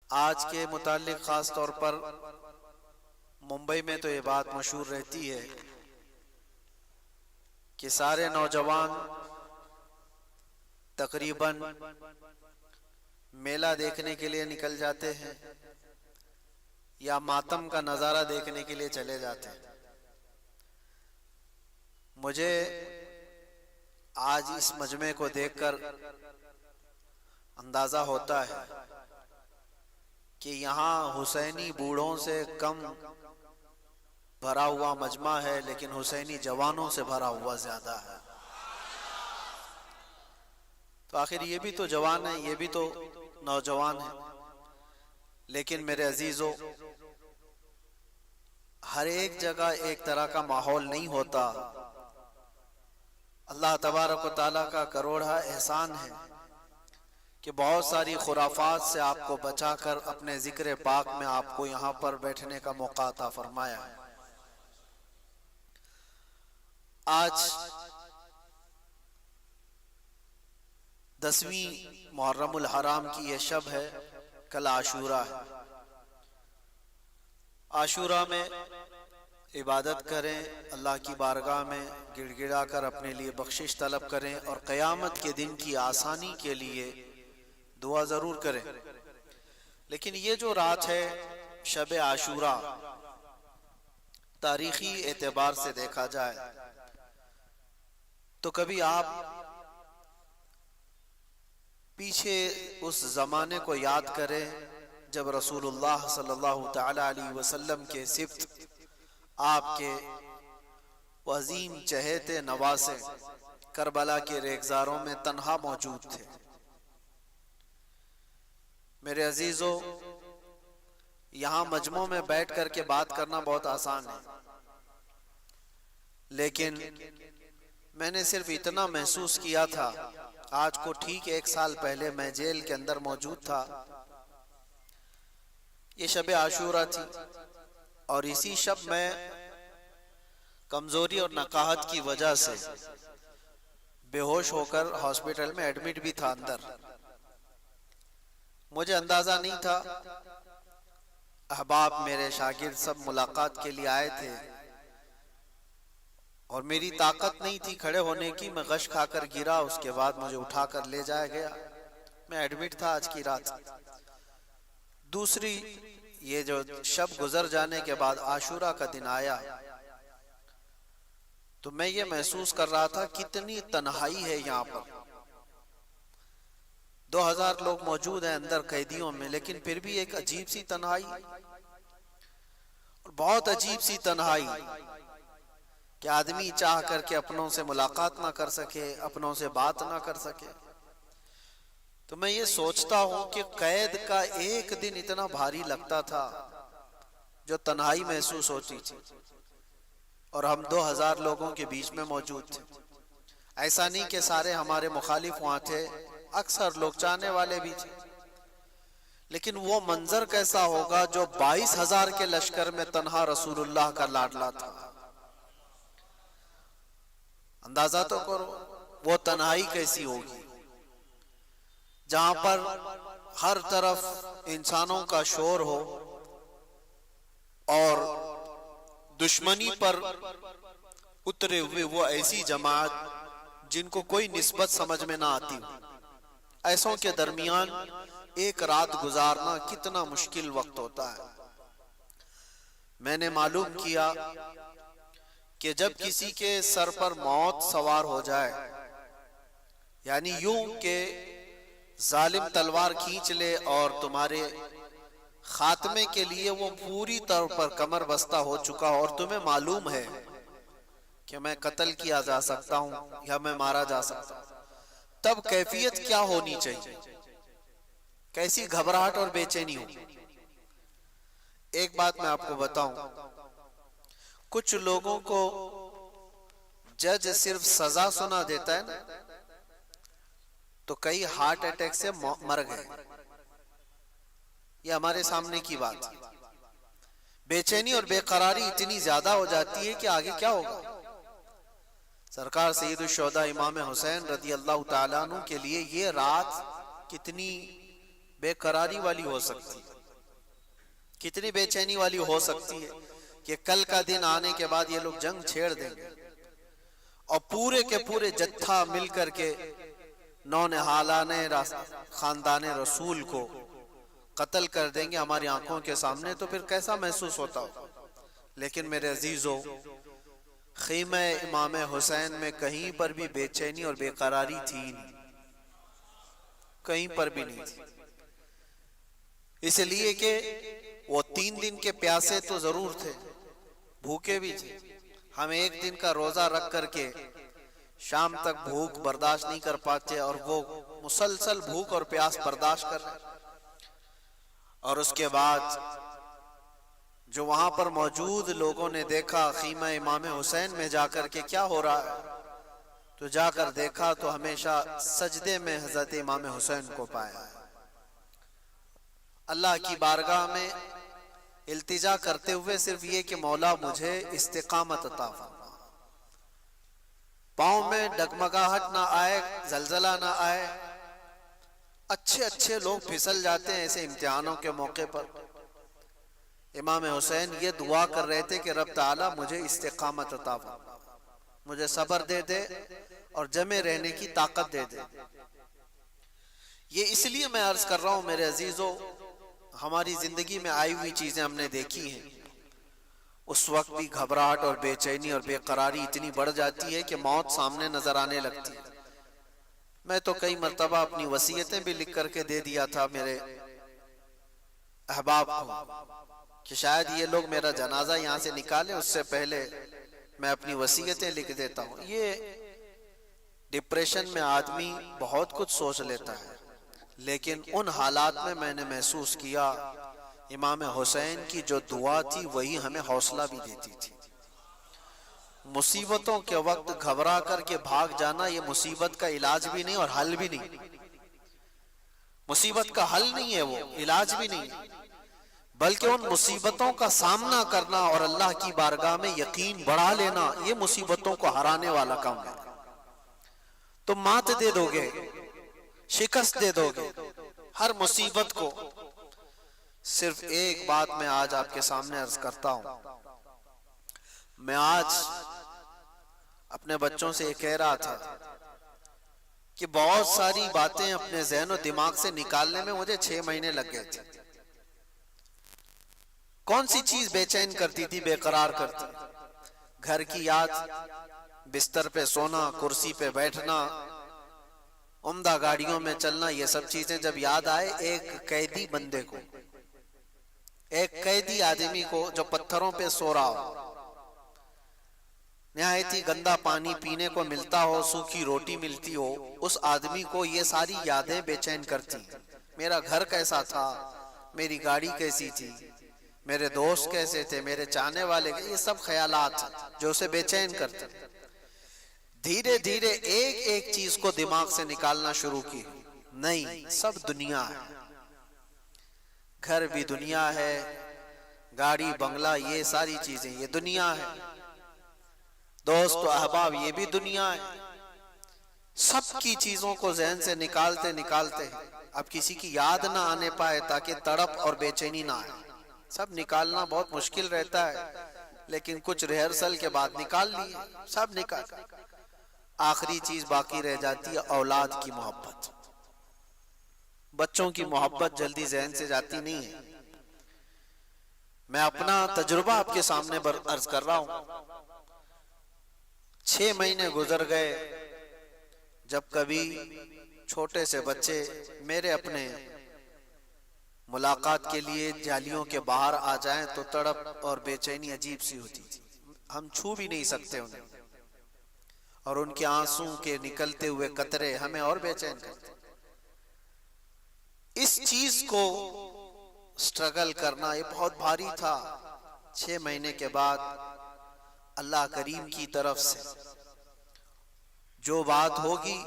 آج کے متعلق خاص طور پر ممبئی میں تو یہ بات مشہور رہتی ہے کہ سارے نوجوان تقریباً میلہ دیکھنے کے لیے نکل جاتے ہیں یا ماتم کا نظارہ دیکھنے کے لیے چلے جاتے ہیں۔ مجھے آج اس مجمع کو دیکھ کر اندازہ ہوتا ہے کہ یہاں حسینی بوڑھوں سے کم بھرا ہوا مجمع ہے، لیکن حسینی جوانوں سے بھرا ہوا زیادہ ہے۔ تو آخر یہ بھی تو جوان ہیں، یہ بھی تو نوجوان ہیں، لیکن میرے عزیزو، ہر ایک جگہ ایک طرح کا ماحول نہیں ہوتا۔ اللہ تبارک و تعالیٰ کا کروڑا احسان ہے کہ بہت ساری خرافات سے آپ کو بچا کر اپنے ذکر پاک میں آپ کو یہاں پر بیٹھنے کا موقع عطا فرمایا ہے۔ آج 10ویں محرم الحرام کی یہ شب ہے، کل عاشورہ ہے۔ عاشورہ میں عبادت کریں، اللہ کی بارگاہ میں گڑ گڑا کر اپنے لیے بخشش طلب کریں، اور قیامت کے دن کی آسانی کے لیے دعا ضرور کریں۔ لیکن یہ جو رات ہے شب عاشورہ، تاریخی اعتبار سے دیکھا جائے تو کبھی آپ پیچھے اس زمانے کو یاد کریں جب رسول اللہ صلی اللہ تعالی علیہ وسلم کے سبط، آپ کے عظیم چہیتے نواسے کربلا کے ریگزاروں میں تنہا موجود تھے۔ میرے عزیزو، یہاں مجمع میں بیٹھ کر کے بات کرنا بہت آسان ہے، لیکن میں نے صرف اتنا محسوس کیا تھا، آج کو ٹھیک 1 سال پہلے میں جیل کے اندر موجود تھا۔ یہ شب عاشورہ تھی، اور اسی شب میں کمزوری اور نقاہت کی وجہ سے بے ہوش ہو کر ہاسپٹل میں ایڈمٹ بھی تھا اندر۔ مجھے اندازہ نہیں تھا، احباب میرے شاگرد سب ملاقات کے لیے آئے تھے، اور میری طاقت نہیں تھی کھڑے ہونے کی، میں غش کھا کر گرا، اس کے بعد مجھے اٹھا کر لے جایا گیا، میں ایڈمٹ تھا آج کی رات۔ دوسری، یہ جو شب گزر جانے کے بعد عاشورہ کا دن آیا تو میں یہ محسوس کر رہا تھا کتنی تنہائی ہے یہاں پر۔ 2000 لوگ موجود ہیں اندر قیدیوں میں، لیکن پھر بھی ایک عجیب سی تنہائی، اور بہت عجیب سی تنہائی کہ آدمی چاہ کر کے اپنوں سے ملاقات نہ کر سکے، اپنوں سے بات نہ کر سکے۔ تو میں یہ سوچتا ہوں کہ قید کا ایک دن اتنا بھاری لگتا تھا جو تنہائی محسوس ہوتی تھی، اور ہم 2000 لوگوں کے بیچ میں موجود تھے۔ ایسا نہیں کہ سارے ہمارے مخالف وہاں تھے، اکثر لوگ چاہنے والے بھی تھے، لیکن وہ منظر کیسا ہوگا جو 22,000 کے لشکر میں تنہا رسول اللہ کا لاڈلا تھا۔ اندازہ تو کرو وہ تنہائی کیسی ہوگی، جہاں پر ہر طرف انسانوں کا شور ہو، اور دشمنی پر اترے ہوئے وہ ایسی جماعت جن کو کوئی نسبت سمجھ میں نہ آتی، ایسوں کے درمیان ایک رات گزارنا کتنا مشکل وقت ہوتا ہے۔ میں نے معلوم کیا کہ جب کسی کے سر پر موت سوار ہو جائے، یعنی یوں کہ ظالم تلوار کھینچ لے اور تمہارے خاتمے کے لیے وہ پوری طور پر کمر بستہ ہو چکا ہو، اور تمہیں معلوم ہے کہ میں قتل کیا جا سکتا ہوں یا میں مارا جا سکتا ہوں، تب کیفیت کیا ہونی چاہیے، کیسی گھبراہٹ اور بے چینی ہو۔ ایک بات میں آپ کو بتاؤں، کچھ لوگوں کو جج صرف سزا سنا دیتا ہے نا، تو کئی ہارٹ اٹیک سے مر گئے، یہ ہمارے سامنے کی بات ہے۔ بے چینی اور بے قراری اتنی زیادہ ہو جاتی ہے کہ آگے کیا ہوگا۔ سرکار سید الشہداء امام حسین رضی اللہ تعالیٰ عنہ کے لیے یہ رات کتنی بے قراری والی ہو سکتی، کتنی بے چینی والی ہو سکتی ہے کہ کل کا دن آنے کے بعد یہ لوگ جنگ چھیڑ دیں گے اور پورے کے پورے جتھا مل کر کے نونہالان خاندان رسول کو قتل کر دیں گے ہماری آنکھوں کے سامنے، تو پھر کیسا محسوس ہوتا ہو۔ لیکن میرے عزیزو، خیمہ امام حسین میں کہیں پر بھی بے چینی اور بے قراری تھی نہیں، کہیں پر بھی نہیں تھی، اس لیے کہ وہ 3 دن کے پیاسے تو ضرور تھے، بھوکے بھی تھے۔ ہم 1 دن کا روزہ رکھ کر کے شام تک بھوک برداشت نہیں کر پاتے، اور وہ مسلسل بھوک اور پیاس برداشت کر رہے۔ اور اس کے بعد جو وہاں پر موجود لوگوں نے دیکھا خیمہ امام حسین میں جا کر کے کیا ہو رہا ہے، تو جا کر دیکھا تو ہمیشہ سجدے میں حضرت امام حسین کو پایا ہے، اللہ کی بارگاہ میں التجا کرتے ہوئے صرف یہ کہ مولا مجھے استقامت عطا فرما، پاؤں میں ڈگمگاہٹ نہ آئے، زلزلہ نہ آئے۔ اچھے لوگ پھسل جاتے ہیں ایسے امتحانوں کے موقع پر۔ امام حسین یہ دعا کر رہے تھے کہ رب تعالیٰ مجھے استقامت عطا فرما، مجھے صبر دے دے اور جمے رہنے کی طاقت دے دے۔ یہ اس لیے میں عرض کر رہا ہوں میرے عزیزو، ہماری زندگی میں آئی ہوئی چیزیں ہم نے دیکھی ہیں، اس وقت بھی گھبراہٹ اور بے چینی اور بے قراری اتنی بڑھ جاتی ہے کہ موت سامنے نظر آنے لگتی ہے۔ میں تو کئی مرتبہ اپنی وصیتیں بھی لکھ کر کے دے دیا تھا میرے احباب کو کہ شاید یہ لوگ میرا جنازہ یہاں سے نکالیں، اس سے پہلے میں اپنی وصیتیں لکھ دیتا ہوں۔ یہ ڈپریشن میں آدمی بہت کچھ سوچ لیتا ہے، لیکن ان حالات میں نے محسوس کیا امام حسین کی جو دعا تھی وہی ہمیں حوصلہ بھی دیتی تھی۔ مصیبتوں کے وقت گھبرا کر کے بھاگ جانا یہ مصیبت کا علاج بھی نہیں اور حل بھی نہیں، مصیبت کا حل نہیں ہے، وہ علاج بھی نہیں، بلکہ ان مصیبتوں کا سامنا کرنا اور اللہ کی بارگاہ میں یقین بڑھا لینا، یہ مصیبتوں کو ہرانے والا کام ہے۔ تم مات دے دو گے، شکست دے دو گے ہر مصیبت کو۔ صرف ایک بات میں آج آپ کے سامنے عرض کرتا ہوں، میں آج اپنے بچوں سے یہ کہہ رہا تھا کہ بہت ساری باتیں اپنے ذہن و دماغ سے نکالنے میں مجھے 6 مہینے لگ گئے تھے۔ کون سی چیز بے چین کرتی تھی، بے قرار کرتی؟ گھر کی یاد، بستر پہ سونا، کرسی پہ بیٹھنا، عمدہ گاڑیوں میں چلنا، یہ سب چیزیں جب یاد آئے ایک قیدی بندے کو، ایک قیدی آدمی کو جو پتھروں پہ سو رہا ہو، نہایت ہی گندا پانی پینے کو ملتا ہو، سوکھی روٹی ملتی ہو، اس آدمی کو یہ ساری یادیں بے چین کرتی۔ میرا گھر کیسا تھا، میری گاڑی کیسی تھی، میرے دوست کیسے تھے، میرے چاہنے والے، یہ سب خیالات جو اسے بے چین کرتے۔ دھیرے دھیرے ایک ایک چیز کو دماغ سے نکالنا شروع کی، نہیں سب دنیا ہے، گھر بھی دنیا ہے، گاڑی بنگلہ یہ ساری چیزیں یہ دنیا ہے، دوست و احباب یہ بھی دنیا ہے۔ سب کی چیزوں کو ذہن سے نکالتے نکالتے اب کسی کی یاد نہ آنے پائے تاکہ تڑپ اور بے چینی نہ آئے۔ سب نکالنا بہت مشکل رہتا ہے، لیکن کچھ ریہرسل کے بعد نکال لیے، سب نکال۔ آخری چیز باقی رہ جاتی ہے اولاد کی محبت۔ بچوں کی محبت جلدی ذہن سے جاتی نہیں ہے۔ میں اپنا تجربہ آپ کے سامنے عرض کر رہا ہوں۔ 6 مہینے گزر گئے، جب کبھی چھوٹے سے بچے میرے اپنے ملاقات کے لیے جالیوں کے باہر آ جائیں تو تڑپ اور بے چینی عجیب سی ہوتی تھی، ہم چھو بھی نہیں سکتے انہیں، اور ان کے آنسوں کے نکلتے ہوئے قطرے ہمیں اور بے چین کرتے۔ اس چیز کو سٹرگل کرنا یہ بہت بھاری تھا۔ 6 مہینے کے بعد اللہ کریم کی طرف سے جو بات ہوگی،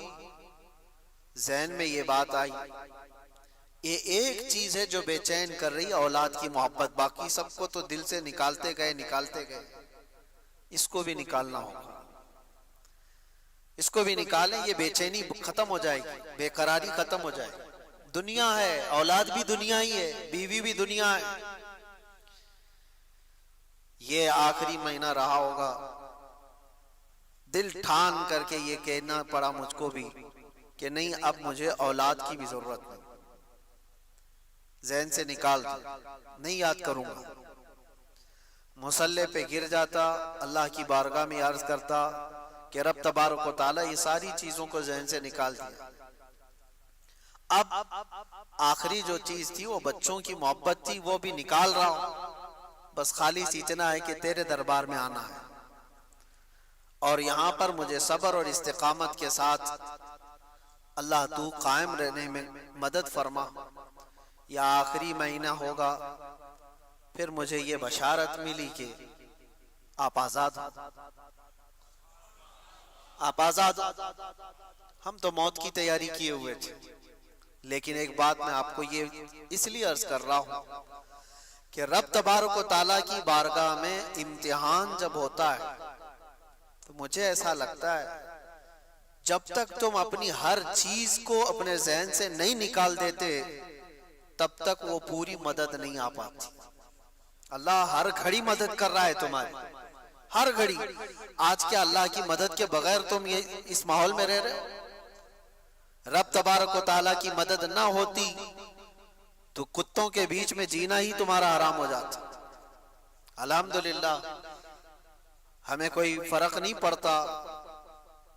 ذہن میں یہ بات آئی، یہ ایک چیز ہے جو بے چین کر رہی ہے، اولاد کی محبت۔ باقی سب کو تو دل سے نکالتے گئے، اس کو بھی نکالنا ہوگا، اس کو بھی نکالیں، یہ بے چینی ختم ہو جائے گی، بے قراری ختم ہو جائے گی۔ دنیا ہے، اولاد بھی دنیا ہی ہے، بیوی بھی دنیا ہے، یہ آخری مہینہ رہا ہوگا، دل ٹھان کر کے یہ کہنا پڑا مجھ کو بھی کہ نہیں، اب مجھے اولاد کی بھی ضرورت نہیں، ذہن سے نکال دو، نہیں یاد کروں گا۔ مصلی پہ گر جاتا، اللہ کی بارگاہ میں عرض کرتا کہ رب تبارک و تعالی یہ ساری چیزوں کو ذہن سے نکال دیا، اب آخری جو چیز تھی وہ بچوں کی محبت تھی، وہ بھی نکال رہا ہوں، بس خالی اتنا ہے کہ تیرے دربار میں آنا ہے، اور یہاں پر مجھے صبر اور استقامت کے ساتھ اللہ تو قائم رہنے میں مدد فرما۔ یا آخری مہینہ ہوگا، پھر مجھے یہ بشارت ملی کہ آپ آزاد ہو، آپ آزاد ہو۔ ہم تو موت کی تیاری کیے ہوئے تھے، لیکن ایک بات میں آپ کو یہ اس لیے عرض کر رہا ہوں کہ رب تبارک و تعالیٰ کی بارگاہ میں امتحان جب ہوتا ہے تو مجھے ایسا لگتا ہے جب تک تم اپنی ہر چیز کو اپنے ذہن سے نہیں نکال دیتے تب تک وہ پوری مدد نہیں آ پاتی۔ اللہ ہر گھڑی مدد کر رہا ہے تمہاری، ہر گھڑی۔ آج کیا اللہ کی مدد کے بغیر تم اس ماحول میں رہ رہے ہو؟ رب تبارک و تعالیٰ کی مدد نہ ہوتی تو کتوں کے بیچ میں جینا ہی تمہارا حرام ہو جاتا۔ الحمدللہ ہمیں کوئی فرق نہیں پڑتا،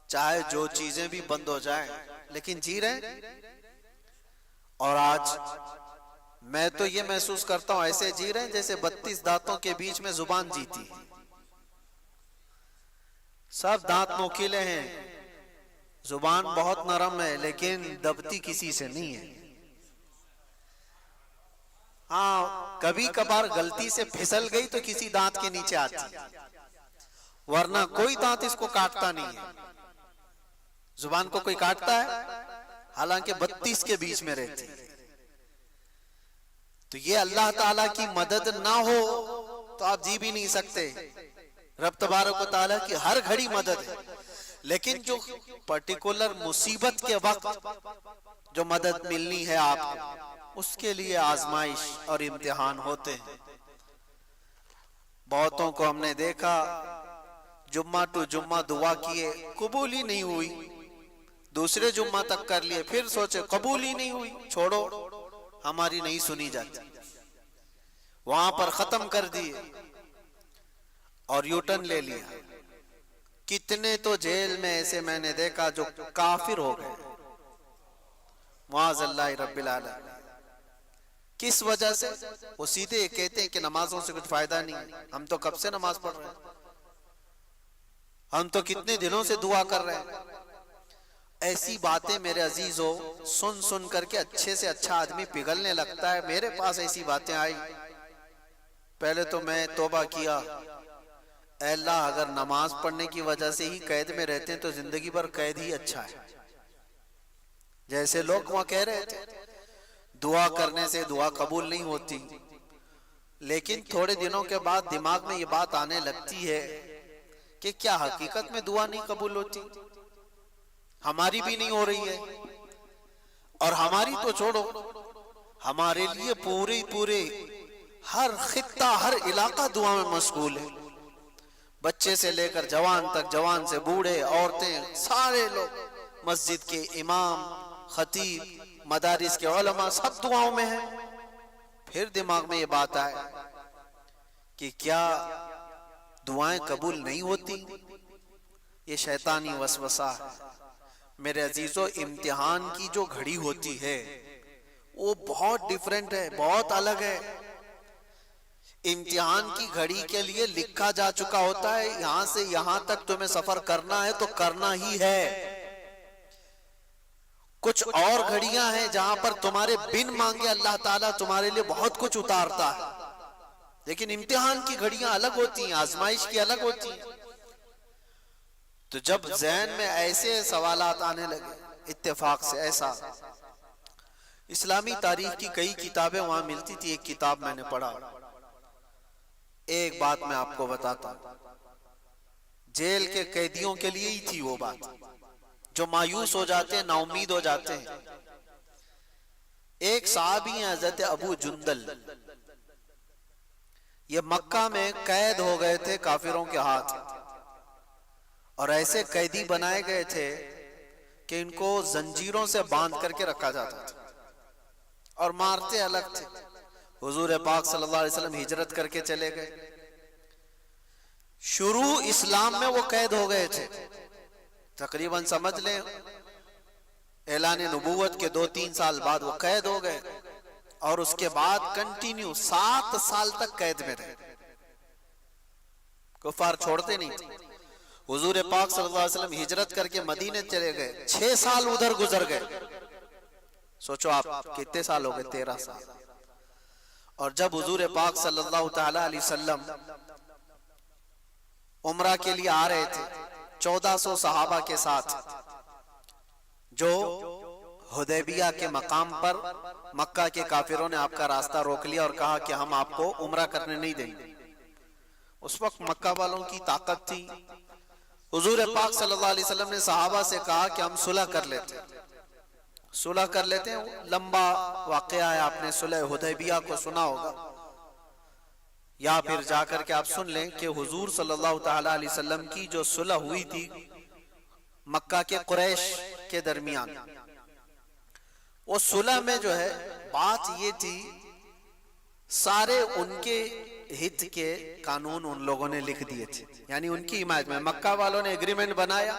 چاہے جو چیزیں بھی بند ہو جائیں، لیکن جی رہے۔ اور آج میں تو یہ محسوس کرتا ہوں ایسے جی رہے ہیں جیسے 32 دانتوں کے بیچ میں زبان جیتی ہے، سب دانت نوکیلے ہیں، زبان بہت نرم ہے لیکن دبتی کسی سے نہیں ہے۔ ہاں کبھی کبھار غلطی سے پھسل گئی تو کسی دانت کے نیچے آتی، ورنہ کوئی دانت اس کو کاٹتا نہیں ہے۔ زبان کو کوئی کاٹتا ہے؟ حالانکہ 32 کے بیچ میں رہتی۔ تو یہ اللہ تعالیٰ کی مدد نہ ہو تو آپ جی بھی نہیں سکتے۔ رب تبارک و تعالیٰ کی ہر گھڑی مدد ہے، لیکن جو پرٹیکولر مصیبت کے وقت جو مدد ملنی ہے آپ کو، اس کے لیے آزمائش اور امتحان ہوتے ہیں۔ بہتوں کو ہم نے دیکھا جمعہ ٹو جمعہ دعا کیے، قبول ہی نہیں ہوئی، دوسرے جمعہ تک کر لیے، پھر سوچے قبول ہی نہیں ہوئی، چھوڑو ہماری نہیں سنی جاتی، وہاں پر ختم کر دیے اور یوٹن لے لیا۔ کتنے تو جیل میں ایسے میں نے دیکھا جو کافر ہو گئے، معاذ اللہ رب العالمین۔ کس وجہ سے؟ وہ سیدھے کہتے ہیں کہ نمازوں سے کچھ فائدہ نہیں، ہم تو کب سے نماز پڑھ رہے ہیں، ہم تو کتنے دنوں سے دعا کر رہے ہیں۔ ایسی باتیں میرے عزیزو سن سن کر کے اچھے سے اچھا آدمی پگھلنے لگتا ہے۔ میرے پاس ایسی باتیں آئی، پہلے تو میں توبہ کیا، اے اللہ اگر نماز پڑھنے کی وجہ سے ہی قید میں رہتے ہیں تو زندگی بھر قید ہی اچھا ہے۔ جیسے لوگ وہاں کہہ رہے تھے دعا کرنے سے دعا قبول نہیں ہوتی، لیکن تھوڑے دنوں کے بعد دماغ میں یہ بات آنے لگتی ہے کہ کیا حقیقت میں دعا نہیں قبول ہوتی؟ ہماری بھی نہیں ہو رہی ہے، اور ہماری تو چھوڑو، ہمارے لیے پورے ہر خطہ ہر علاقہ دعا میں مشغول ہے، بچے سے لے کر جوان تک، جوان سے بوڑھے، عورتیں، سارے لوگ، مسجد کے امام، خطیب، مدارس کے علماء، سب دعاؤں میں ہیں۔ پھر دماغ میں یہ بات آئے کہ کیا دعائیں قبول نہیں ہوتی؟ یہ شیطانی وسوسہ ہے۔ میرے عزیزو امتحان کی جو گھڑی ہوتی ہے وہ بہت ڈیفرنٹ ہے، بہت الگ ہے۔ امتحان کی گھڑی کے لیے لکھا جا چکا ہوتا ہے یہاں سے یہاں تک تمہیں سفر کرنا ہے تو کرنا ہی ہے۔ کچھ اور گھڑیاں ہیں جہاں پر تمہارے بن مانگے اللہ تعالیٰ تمہارے لیے بہت کچھ اتارتا ہے، لیکن امتحان کی گھڑیاں الگ ہوتی ہیں، آزمائش کی الگ ہوتی ہیں۔ تو جب ذہن میں ایسے سوالات آنے لگے اتفاق سے، ایسا اسلامی تاریخ کی کئی کتابیں وہاں ملتی تھی، ایک کتاب میں نے پڑھا، ایک بات میں آپ کو بتاتا ہوں، جیل کے قیدیوں کے لیے ہی تھی وہ بات، جو مایوس ہو جاتے ہیں، نا امید ہو جاتے ہیں۔ ایک صحابی ہیں حضرت ابو جندل، یہ مکہ میں قید ہو گئے تھے کافروں کے ہاتھ، اور ایسے قیدی بنائے گئے تھے کہ ان کو زنجیروں سے باندھ کر کے رکھا جاتا تھا اور مارتے الگ تھے۔ حضور پاک صلی اللہ علیہ وسلم ہجرت کر کے چلے گئے، شروع اسلام میں وہ قید ہو گئے تھے، تقریباً سمجھ لیں اعلان نبوت کے 2-3 سال بعد وہ قید ہو گئے، اور اس کے بعد کنٹینیو 7 سال تک قید میں رہے، کفار چھوڑتے نہیں تھے۔ حضور پاک صلی اللہ علیہ وسلم ہجرت کر کے مدینے چلے گئے، 6 سال ادھر گزر گئے، سوچو آپ کتنے سال ہو گئے، 13 سال۔ اور جب حضور پاک صلی اللہ تعالی علیہ وسلم عمرہ کے لیے آ رہے تھے 1400 صحابہ کے ساتھ، جو حدیبیہ کے مقام پر مکہ کے کافروں نے آپ کا راستہ روک لیا اور کہا کہ ہم آپ کو عمرہ کرنے نہیں دیں گے۔ اس وقت مکہ والوں کی طاقت تھی، حضور پاک صلی اللہ علیہ وسلم نے صحابہ سے کہا کہ ہم صلح کر لیتے ہیں، صلح کر لیتے ہیں۔ لمبا واقعہ ہے، آپ نے صلح حدیبیہ کو سنا ہوگا، یا پھر جا کر کے آپ سن لیں کہ حضور صلی اللہ تعالی علیہ وسلم کی جو صلح ہوئی تھی مکہ کے قریش کے درمیان، وہ صلح میں جو ہے بات یہ تھی، سارے ان کے ہت کے قانون ان لوگوں نے لکھ دیے تھے، یعنی ان کی حمایت میں مکہ والوں نے ایگریمنٹ بنایا،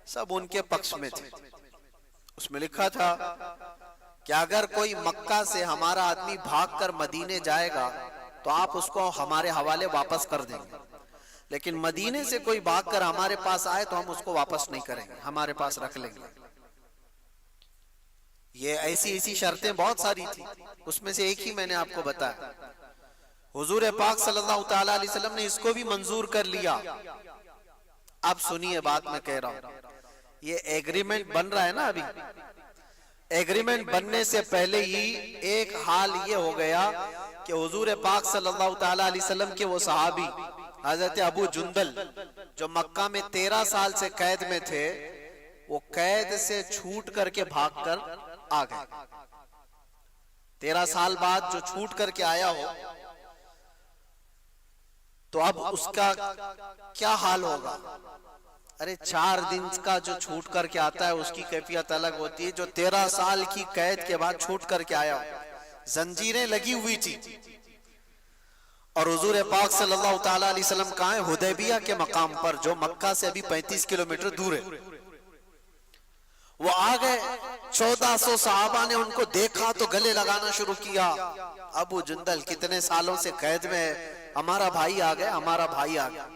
سب ان کے پکش میں تھے۔ اس میں لکھا تھا کہ اگر کوئی مکہ سے ہمارا آدمی بھاگ کر مدینے جائے گا تو آپ اس کو ہمارے حوالے واپس کر دیں گے، لیکن مدینے سے کوئی بھاگ کر ہمارے پاس آئے تو ہم اس کو واپس نہیں کریں گے، ہمارے پاس رکھ لیں گے۔ یہ ایسی شرطیں بہت ساری تھی، اس میں سے ایک ہی میں نے آپ کو بتایا۔ حضور پاک صلی اللہ تعالی علیہ وسلم نے اس کو بھی منظور کر لیا۔ اب سنیے بات میں کہہ رہا ہوں، یہ ایگریمنٹ بن رہا ہے نا، ابھی ایگریمنٹ بننے سے پہلے ہی ایک حال یہ ہو گیا کہ حضور پاک صلی اللہ تعالی علیہ وسلم کے وہ صحابی حضرت ابو جندل جو مکہ میں 13 سال سے قید میں تھے، وہ قید سے چھوٹ کر کے بھاگ کر آ گئے۔ 13 سال بعد جو چھوٹ کر کے آیا ہو تو اب اس کا کیا حال ہوگا؟ ارے 4 دن کا جو چھوٹ کر کے آتا ہے اس کی کیفیت الگ ہوتی ہے، جو 13 سال کی قید کے بعد چھوٹ کر کے آیا ہو، زنجیریں لگی ہوئی تھی، اور حضور پاک صلی اللہ تعالی علیہ وسلم کہاں ہیں؟ حدیبیہ کے مقام پر، جو مکہ سے ابھی 35 کلومیٹر دور ہے۔ وہ آ گئے، 1400 صحابہ نے ان کو دیکھا تو گلے لگانا شروع کیا، ابو جندل کتنے سالوں سے قید میں ہے، ہمارا بھائی آ گیا، ہمارا بھائی آ گیا۔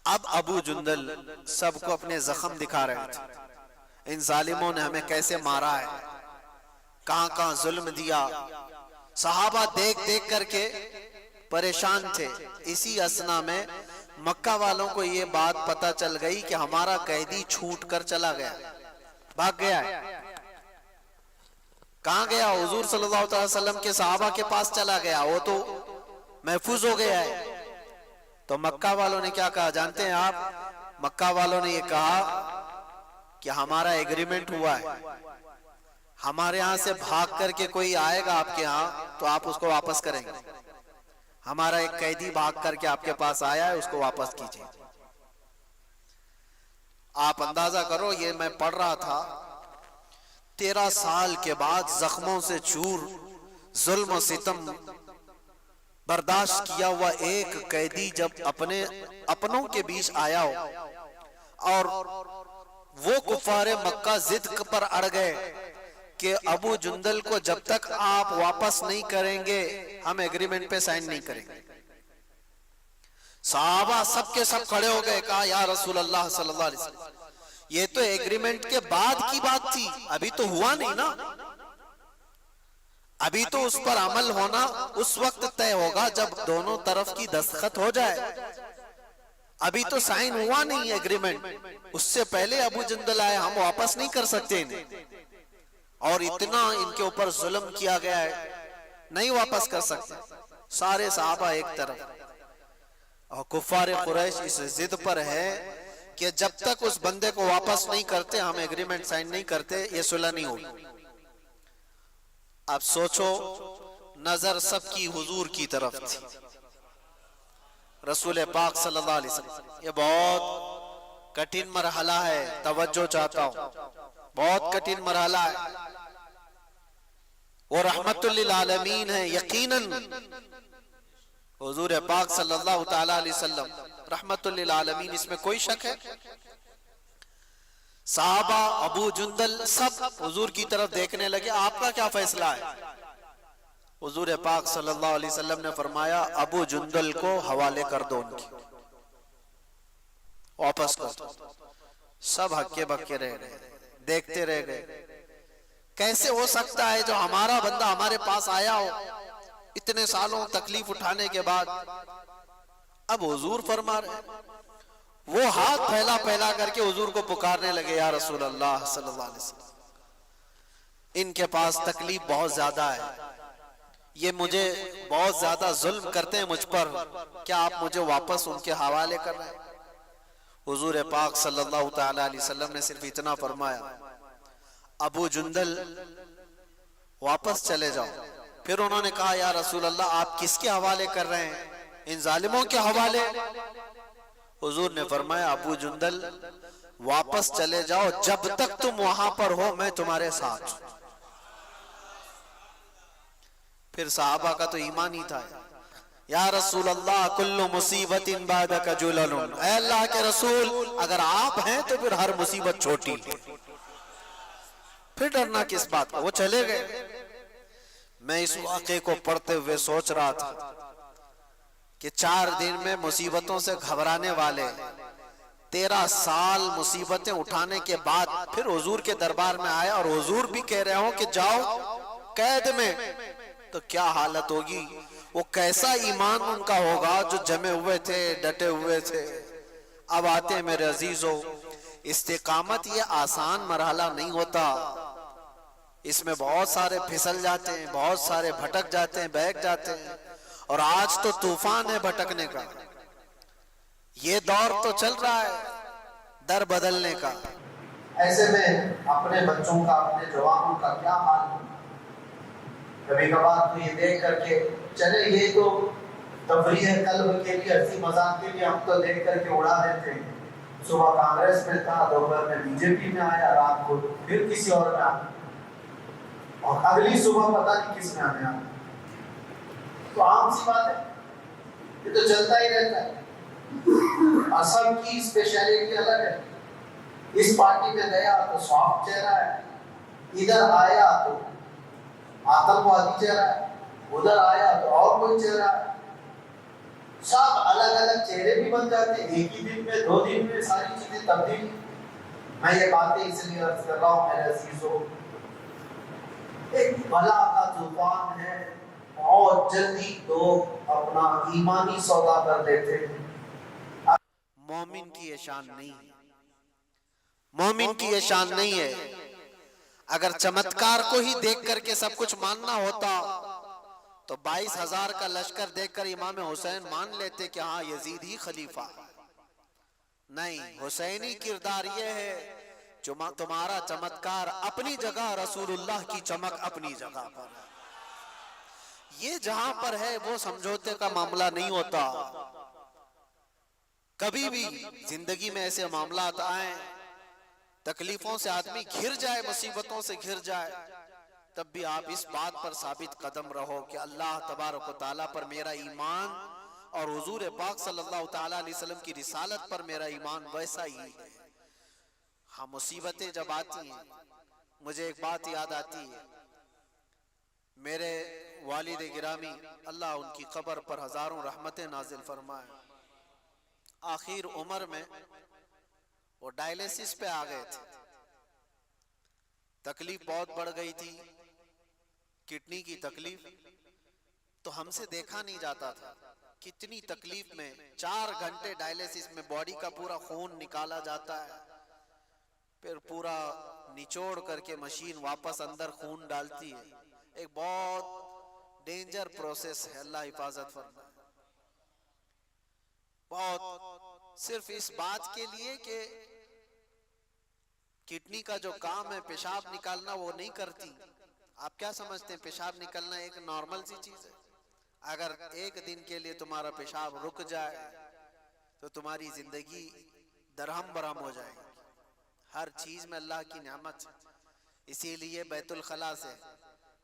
اب ابو جندل سب کو اپنے زخم دکھا رہے تھے، ان ظالموں نے ہمیں کیسے مارا ہے، کہاں کہاں ظلم دیا۔ صحابہ دیکھ دیکھ کر کے پریشان تھے۔ اسی اثنا میں مکہ والوں کو یہ بات پتہ چل گئی کہ ہمارا قیدی چھوٹ کر چلا گیا، بھاگ گیا ہے۔ کہاں گیا؟ حضور صلی اللہ علیہ وسلم کے صحابہ کے پاس چلا گیا، وہ تو محفوظ ہو گیا ہے۔ تو مکہ والوں نے کیا کہا جانتے ہیں آپ؟ مکہ والوں نے یہ کہا کہ ہمارا ایگریمنٹ ہوا ہے، ہمارے ہاں سے بھاگ کر کے کوئی آئے گا آپ کے ہاں تو آپ اس کو واپس کریں گے، ہمارا ایک قیدی بھاگ کر کے آپ کے پاس آیا ہے، اس کو واپس کیجئے۔ آپ اندازہ کرو، یہ میں پڑھ رہا تھا، 13 سال کے بعد زخموں سے چور، ظلم و ستم برداشت کیا ہوا ایک قیدی جب اپنوں کے بیچ آیا ہو، اور وہ کفار مکہ ضد پر اڑ گئے کہ ابو جندل کو جب تک آپ واپس نہیں کریں گے ہم ایگریمنٹ پہ سائن نہیں کریں گے۔ صحابہ سب کے سب کھڑے ہو گئے، کہا یا رسول اللہ صلی اللہ علیہ وسلم، یہ تو ایگریمنٹ کے بعد کی بات تھی، ابھی تو ہوا نہیں نا، ابھی تو اس پر عمل ہونا اس وقت طے ہوگا جب دونوں طرف کی دستخط ہو جائے، ابھی تو سائن ہوا نہیں ایگریمنٹ، اس سے پہلے ابو جندل آئے، ہم واپس نہیں کر سکتے انہیں، اور اتنا ان کے اوپر ظلم کیا گیا ہے، نہیں واپس کر سکتے۔ سارے صحابہ ایک طرف، اور کفار قریش اس ضد پر ہے کہ جب تک اس بندے کو واپس نہیں کرتے ہم ایگریمنٹ سائن نہیں کرتے، یہ صلح نہیں ہوگی۔ اب سوچو، نظر سب کی حضور کی طرف تھی. رسول پاک صلی اللہ علیہ وسلم، یہ بہت کٹھن مرحلہ ہے، توجہ چاہتا ہوں، بہت کٹھن مرحلہ ہے. وہ رحمت للعالمین ہے، یقیناً حضور پاک صلی اللہ تعالی علیہ وسلم رحمت للعالمین، اس میں کوئی شک ہے؟ صحابہ ابو جندل سب حضور کی طرف دیکھنے لگے. آپ کا کیا فیصلہ ہے؟ حضور پاک صلی اللہ علیہ وسلم نے فرمایا ابو جندل کو حوالے کر دو، ان کی واپس کر دو. سب ہکے بکے رہ گئے، دیکھتے رہ گئے. کیسے ہو سکتا ہے جو ہمارا بندہ ہمارے پاس آیا ہو اتنے سالوں تکلیف اٹھانے کے بعد، اب حضور فرما رہے. وہ ہاتھ پھیلا پھیلا کر کے حضور کو پکارنے لگے، یا رسول اللہ صلی اللہ علیہ وسلم، ان کے پاس تکلیف بہت زیادہ ہے، یہ مجھے بہت زیادہ ظلم کرتے ہیں مجھ پر، کیا آپ مجھے واپس ان کے حوالے کر رہے ہیں؟ حضور پاک صلی اللہ تعالی علیہ وسلم نے صرف اتنا فرمایا، ابو جندل واپس چلے جاؤ. پھر انہوں نے کہا یا رسول اللہ آپ کس کے حوالے کر رہے ہیں؟ ان ظالموں کے حوالے. حضور نے فرمایا ابو جندل واپس چلے جاؤ، جب تک تم وہاں پر ہو میں تمہارے ساتھ. پھر صحابہ کا تو ایمان ہی تھا، یا رسول اللہ کل مصیبت بعدک جلل، اے اللہ کے رسول اگر آپ ہیں تو پھر ہر مصیبت چھوٹی ہے، پھر ڈرنا کس بات کا. وہ چلے گئے. میں اس واقعے کو پڑھتے ہوئے سوچ رہا تھا کہ 4 دن میں مصیبتوں سے گھبرانے والے 13 سال مصیبتیں اٹھانے کے بعد پھر حضور کے دربار میں آئے، اور حضور بھی کہہ رہے ہوں کہ جاؤ قید میں، تو کیا حالت ہوگی؟ وہ کیسا ایمان ان کا ہوگا جو جمے ہوئے تھے، ڈٹے ہوئے تھے. اب آتے میرے عزیزو، استقامت یہ آسان مرحلہ نہیں ہوتا، اس میں بہت سارے پھسل جاتے ہیں، بہت سارے بھٹک جاتے ہیں، بہک جاتے ہیں. اور آج تو طوفان ہے بھٹکنے کا، یہ دور تو چل رہا ہے در بدلنے کا. ایسے میں اپنے بچوں کا، اپنے جوانوں کا کیا حال ہے؟ کبھی کبھار تو یہ دیکھ کر کے چلے یہ تو تفریح قلب کے لیے، ہنسی مذاق کے لیے ہم تو دیکھ کر کے اڑا دیتے ہیں. صبح کانگریس میں تھا، دوپہر میں بی جے پی میں آیا، رات کو پھر کسی اور میں آیا، اور اگلی صبح پتہ نہیں کس میں آنے آیا. تو عام سی بات ہے، یہ تو چلتا ہی رہتا ہے. اور سب کی اسپیشلٹی الگ ہے. اس پارٹی میں گیا تو سافٹ چہرہ ہے، ادھر آیا تو آتنکوادی چہرہ ہے، ادھر آیا تو اور کوئی چہرہ ہے. سب الگ الگ چہرے بھی بن جاتے ہیں ایک ہی دن میں، 2 دن میں ساری چیزیں تبدیل. میں یہ باتیں اس لیے عرض کر رہا ہوں میرے عزیزوں، ایک بلا کا طوفان ہے، بہت جلدی لوگ اپنا ایمانی سودا کر دیتے ہیں. مومن کی یہ شان نہیں ہے، مومن کی یہ شان نہیں ہے. اگر چمتکار کو ہی دیکھ کر کے سب کچھ ماننا ہوتا تو 22,000 کا لشکر دیکھ کر امام حسین مان لیتے کہ ہاں یزید ہی خلیفہ. نہیں، حسینی کردار یہ ہے جو تمہارا چمتکار اپنی جگہ، رسول اللہ کی چمک اپنی جگہ پر. یہ جہاں پر ہے وہ سمجھوتے کا معاملہ نہیں ہوتا. کبھی بھی زندگی میں ایسے معاملات آئیں، تکلیفوں سے آدمی گھر جائے، مصیبتوں سے گھر جائے، تب بھی آپ اس بات پر ثابت قدم رہو کہ اللہ تبارک و تعالیٰ پر میرا ایمان اور حضور پاک صلی اللہ تعالیٰ علیہ وسلم کی رسالت پر میرا ایمان ویسا ہی ہے. ہاں مصیبتیں جب آتی ہیں، مجھے ایک بات یاد آتی ہے، میرے والد گرامی اللہ ان کی قبر پر ہزاروں رحمتیں نازل فرمائے، آخر عمر میں وہ ڈائلیسس پہ آ گئے تھے. تکلیف بہت بڑھ گئی تھی، کڈنی کی تکلیف، تو ہم سے دیکھا نہیں جاتا تھا. کتنی تکلیف میں 4 گھنٹے ڈائلیسس میں باڈی کا پورا خون نکالا جاتا ہے، پھر پورا نچوڑ کر کے مشین واپس اندر خون ڈالتی ہے. ایک بہت ڈینجر پروسیس ہے، اللہ حفاظت فرمائے. بہت صرف اس بات کے لیے کہ کڈنی کا جو کام ہے پیشاب نکالنا وہ نہیں کرتی، آپ کیا سمجھتے ہیں پیشاب نکلنا ایک نارمل سی چیز ہے؟ اگر ایک دن کے لیے تمہارا پیشاب رک جائے تو تمہاری زندگی درہم برہم ہو جائے گی۔ ہر چیز میں اللہ کی نعمت ہے۔ اسی لیے بیت الخلا سے،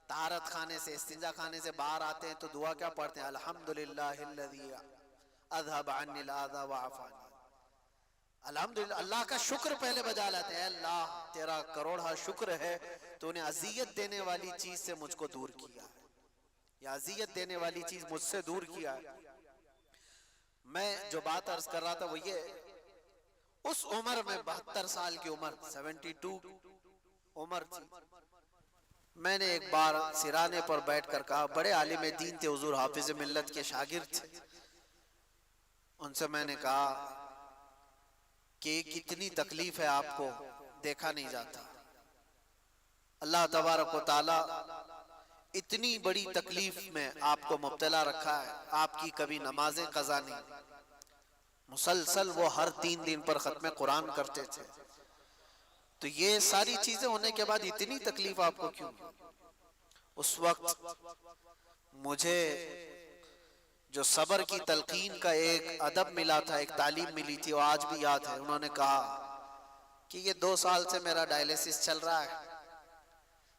طہارت خانے سے، استنجا خانے سے باہر آتے ہیں تو دعا کیا پڑھتے ہیں؟ الحمدللہ الذی اذھب عنی الاذی وعافانی۔ الحمدللہ، اللہ کا شکر پہلے بجا لاتے ہیں۔ اے اللہ تیرا کروڑا شکر ہے، تو نے اذیت دینے والی چیز سے مجھ کو دور کیا ہے، یا اذیت دینے والی چیز مجھ سے دور کیا ہے۔ میں جو بات عرض کر رہا تھا وہ یہ، اس عمر میں 72 سال کی عمر، 72 عمر تھی، میں نے ایک بار سرانے پر بیٹھ کر کہا، بڑے عالم دین تھے حضور، حافظ ملت کے شاگرد تھے، ان سے میں نے کہا کہ کتنی تکلیف ہے آپ کو، دیکھا نہیں جاتا، اللہ تبارک و تعالی اتنی بڑی تکلیف میں آپ کو مبتلا رکھا ہے، آپ کی کبھی نمازیں قضا نہیں، مسلسل وہ ہر 3 دن پر ختم قرآن کرتے تھے، تو یہ ساری چیزیں ہونے کے بعد اتنی تکلیف آپ کو کیوں؟ اس وقت مجھے جو صبر کی تلقین کا ایک ادب ملا تھا، ایک تعلیم ملی تھی، وہ آج بھی یاد ہے۔ انہوں نے کہا کہ یہ 2 سال سے میرا ڈائلیسس چل رہا ہے،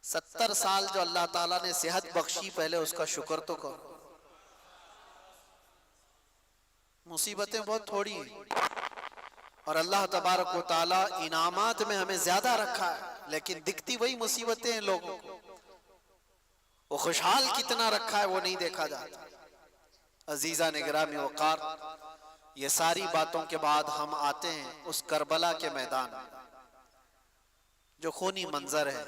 70 سال جو اللہ تعالیٰ نے صحت بخشی، پہلے اس کا شکر تو کرو۔ مصیبتیں بہت تھوڑی ہیں، اور اللہ تبارک و تعالیٰ انعامات میں ہمیں زیادہ رکھا ہے، لیکن دکھتی وہی مصیبتیں ہیں لوگوں کو، وہ خوشحال کتنا رکھا ہے وہ نہیں دیکھا جاتا۔ عزیزان گرامی وقار، یہ ساری باتوں کے بعد ہم آتے ہیں اس کربلا کے میدان میں، جو خونی منظر ہے،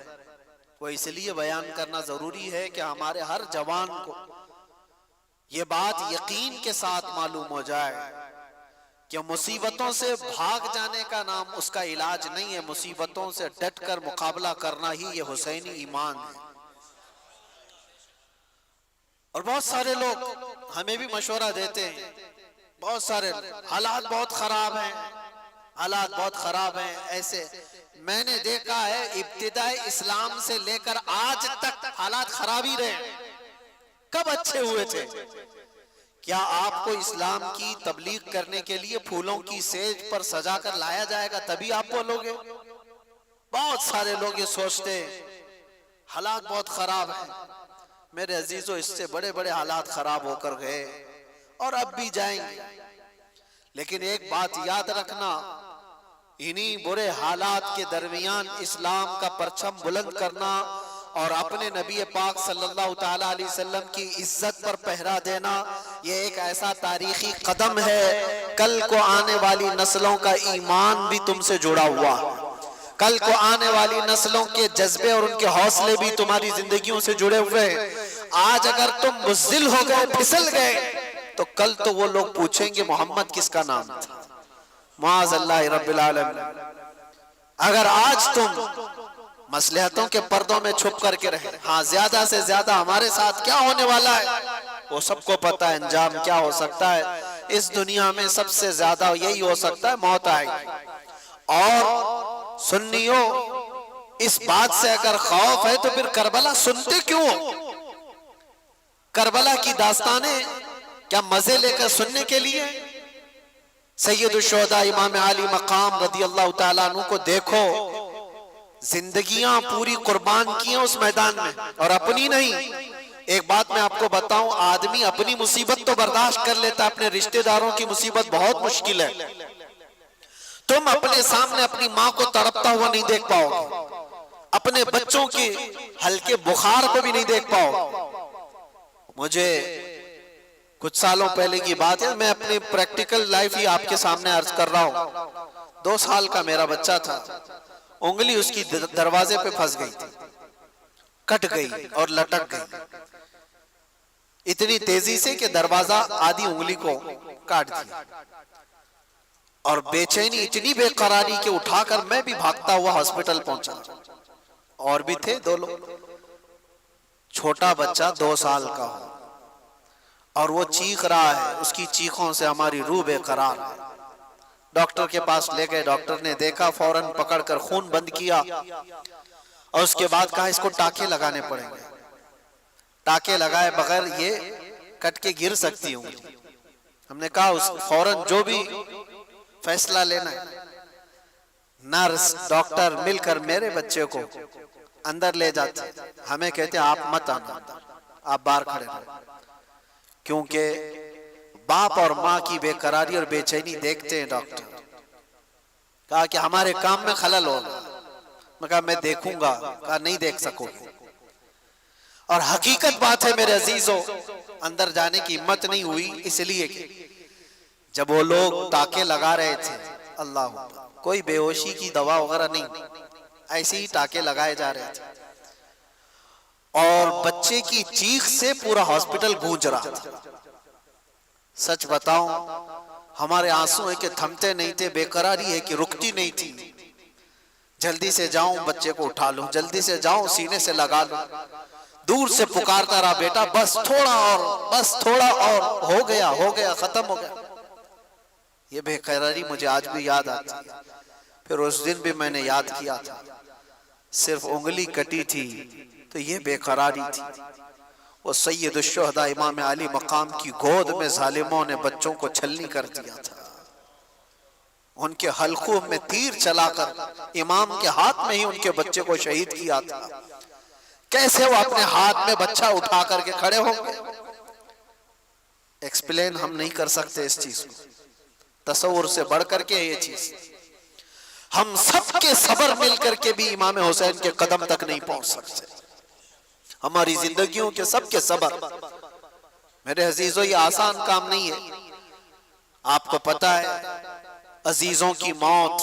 وہ اس لیے بیان کرنا ضروری ہے کہ ہمارے ہر جوان کو یہ بات یقین کے ساتھ معلوم ہو جائے کہ مصیبتوں سے بھاگ جانے کا نام اس کا علاج نہیں ہے، مصیبتوں سے ڈٹ کر مقابلہ کرنا ہی یہ حسینی ایمان ہے۔ اور بہت سارے لوگ ہمیں بھی مشورہ دیتے ہیں، بہت سارے حالات بہت خراب ہیں، حالات بہت خراب ہیں، ایسے میں نے دیکھا ہے ابتدائی اسلام سے لے کر آج تک حالات خراب ہی رہے، کب اچھے ہوئے تھے؟ کیا آپ کو اسلام کی تبلیغ کرنے کے لیے پھولوں کی سیج پر سجا کر لایا جائے گا تبھی آپ بولوگے؟ بہت سارے لوگ یہ سوچتے ہیں حالات بہت خراب ہیں۔ میرے عزیزو، اس سے بڑے بڑے حالات خراب ہو کر گئے اور اب بھی جائیں گے، لیکن ایک بات یاد رکھنا، انہی برے حالات کے درمیان اسلام کا پرچم بلند کرنا اور اپنے نبی پاک صلی اللہ تعالیٰ علیہ وسلم کی عزت پر پہرا دینا، یہ ایک ایسا تاریخی قدم ہے، کل کو آنے والی نسلوں کا ایمان بھی تم سے جڑا ہوا، کل کو آنے والی نسلوں کے جذبے اور ان کے حوصلے بھی تمہاری زندگیوں سے جڑے ہوئے ہیں۔ آج اگر تم بزدل ہو گئے، پھسل گئے، تو کل تو وہ لوگ پوچھیں گے محمد کس کا نام تھا؟ معاذ اللہ رب العالمین۔ اگر آج تم مصلحتوں کے پردوں میں چھپ کر کے رہے، ہاں زیادہ سے زیادہ ہمارے ساتھ کیا ہونے والا ہے وہ سب کو پتا ہے، انجام کیا ہو سکتا ہے، اس دنیا میں سب سے زیادہ یہی ہو سکتا ہے، موت آئے گی۔ اور سنیوں، اس بات سے اگر خوف ہے تو پھر کربلا سنتے کیوں؟ کربلا کی داستانیں کیا مزے لے کر سننے کے لیے؟ سید الشہداء امام علی مقام رضی اللہ تعالیٰ عنہ کو دیکھو، زندگیاں پوری قربان کی ہیں اس میدان میں، اور اپنی نہیں۔ ایک بات میں آپ کو بتاؤں، آدمی اپنی مصیبت تو برداشت کر لیتا، اپنے رشتہ داروں کی مصیبت بہت مشکل ہے۔ تم اپنے سامنے اپنی ماں کو تڑپتا ہوا نہیں دیکھ پاؤ گے، اپنے بچوں کی ہلکے بخار کو بھی نہیں دیکھ پاؤ۔ مجھے کچھ سالوں پہلے کی بات ہے، میں اپنی پریکٹیکل لائف ہی آپ کے سامنے عرض کر رہا ہوں۔ 2 سال کا میرا بچہ تھا، انگلی اس کی دروازے پہ پھنس گئی تھی، کٹ گئی اور لٹک گئی اتنی تیزی سے کہ دروازہ آدھی انگلی کو کاٹ دیا، اور بے چینی اتنی بے قراری کہ اٹھا کر میں بھی بھاگتا ہوا ہاسپٹل پہنچا، اور بھی تھے 2 لوگ۔ چھوٹا بچہ 2 سال کا ہو اور وہ چیخ رہا ہے، اس کی چیخوں سے ہماری روح بے قرار ہے۔ ڈاکٹر کے پاس لے گئے، ڈاکٹر نے دیکھا، فوراً پکڑ کر خون بند کیا اور اس کے بعد کہا اس کو ٹاکے لگانے پڑیں گے، ٹاکے لگائے بغیر یہ کٹ کے گر سکتی ہوں۔ ہم نے کہا اس فوراً جو بھی فیصلہ لینا ہے، نرس ڈاکٹر مل کر میرے بچے کو اندر لے جاتے، ہمیں کہتے آپ مت آنا، آپ باہر کھڑے رہو، کیونکہ باپ اور ماں کی بے قراری اور بے چینی دیکھتے ہیں ڈاکٹر۔ کہا کہ ہمارے کام میں خلل ہوگا، میں کہا میں دیکھوں گا، کہا نہیں دیکھ سکو گے۔ اور حقیقت بات ہے میرے عزیزوں، اندر جانے کی ہمت نہیں ہوئی، اس لیے کہ جب وہ لوگ ٹاکے لگا رہے تھے، اللہ کوئی بے ہوشی کی دوا وغیرہ نہیں، ایسے ہی ٹاکے لگائے جا رہے تھے، اور بچے کی چیخ سے پورا ہاسپٹل گونج رہا تھا۔ سچ بتاؤں ہمارے آنسو ہیں کہ تھمتے نہیں تھے، بے قراری ہے کہ رکتی نہیں تھی، جلدی سے جاؤں بچے کو اٹھا لوں، جلدی سے جاؤں سینے سے لگا لوں، دور سے پکارتا رہا بیٹا بس تھوڑا اور، بس تھوڑا اور، ہو گیا ختم ہو گیا۔ یہ بے قراری مجھے آج بھی یاد آتی ہے۔ پھر اس دن بھی میں نے یاد کیا تھا، صرف انگلی کٹی تھی تو یہ بے قراری تھی۔ وہ سید الشہداء امام علی مقام کی گود میں ظالموں نے بچوں کو چھلنی کر دیا تھا، ان کے حلقوں میں تیر چلا کر امام کے ہاتھ میں ہی ان کے بچے کو شہید کیا تھا۔ کیسے وہ اپنے ہاتھ میں بچہ اٹھا کر کے کھڑے ہوں گے؟ ایکسپلین ہم نہیں کر سکتے اس چیز کو، تصور سے بڑھ کر کے یہ چیز، ہم سب کے صبر مل کر کے بھی امام حسین کے قدم تک نہیں پہنچ سکتے۔ ہماری زندگیوں کے سب کے صبر، میرے عزیزوں یہ آسان کام نہیں ہے۔ آپ کو پتا ہے عزیزوں کی موت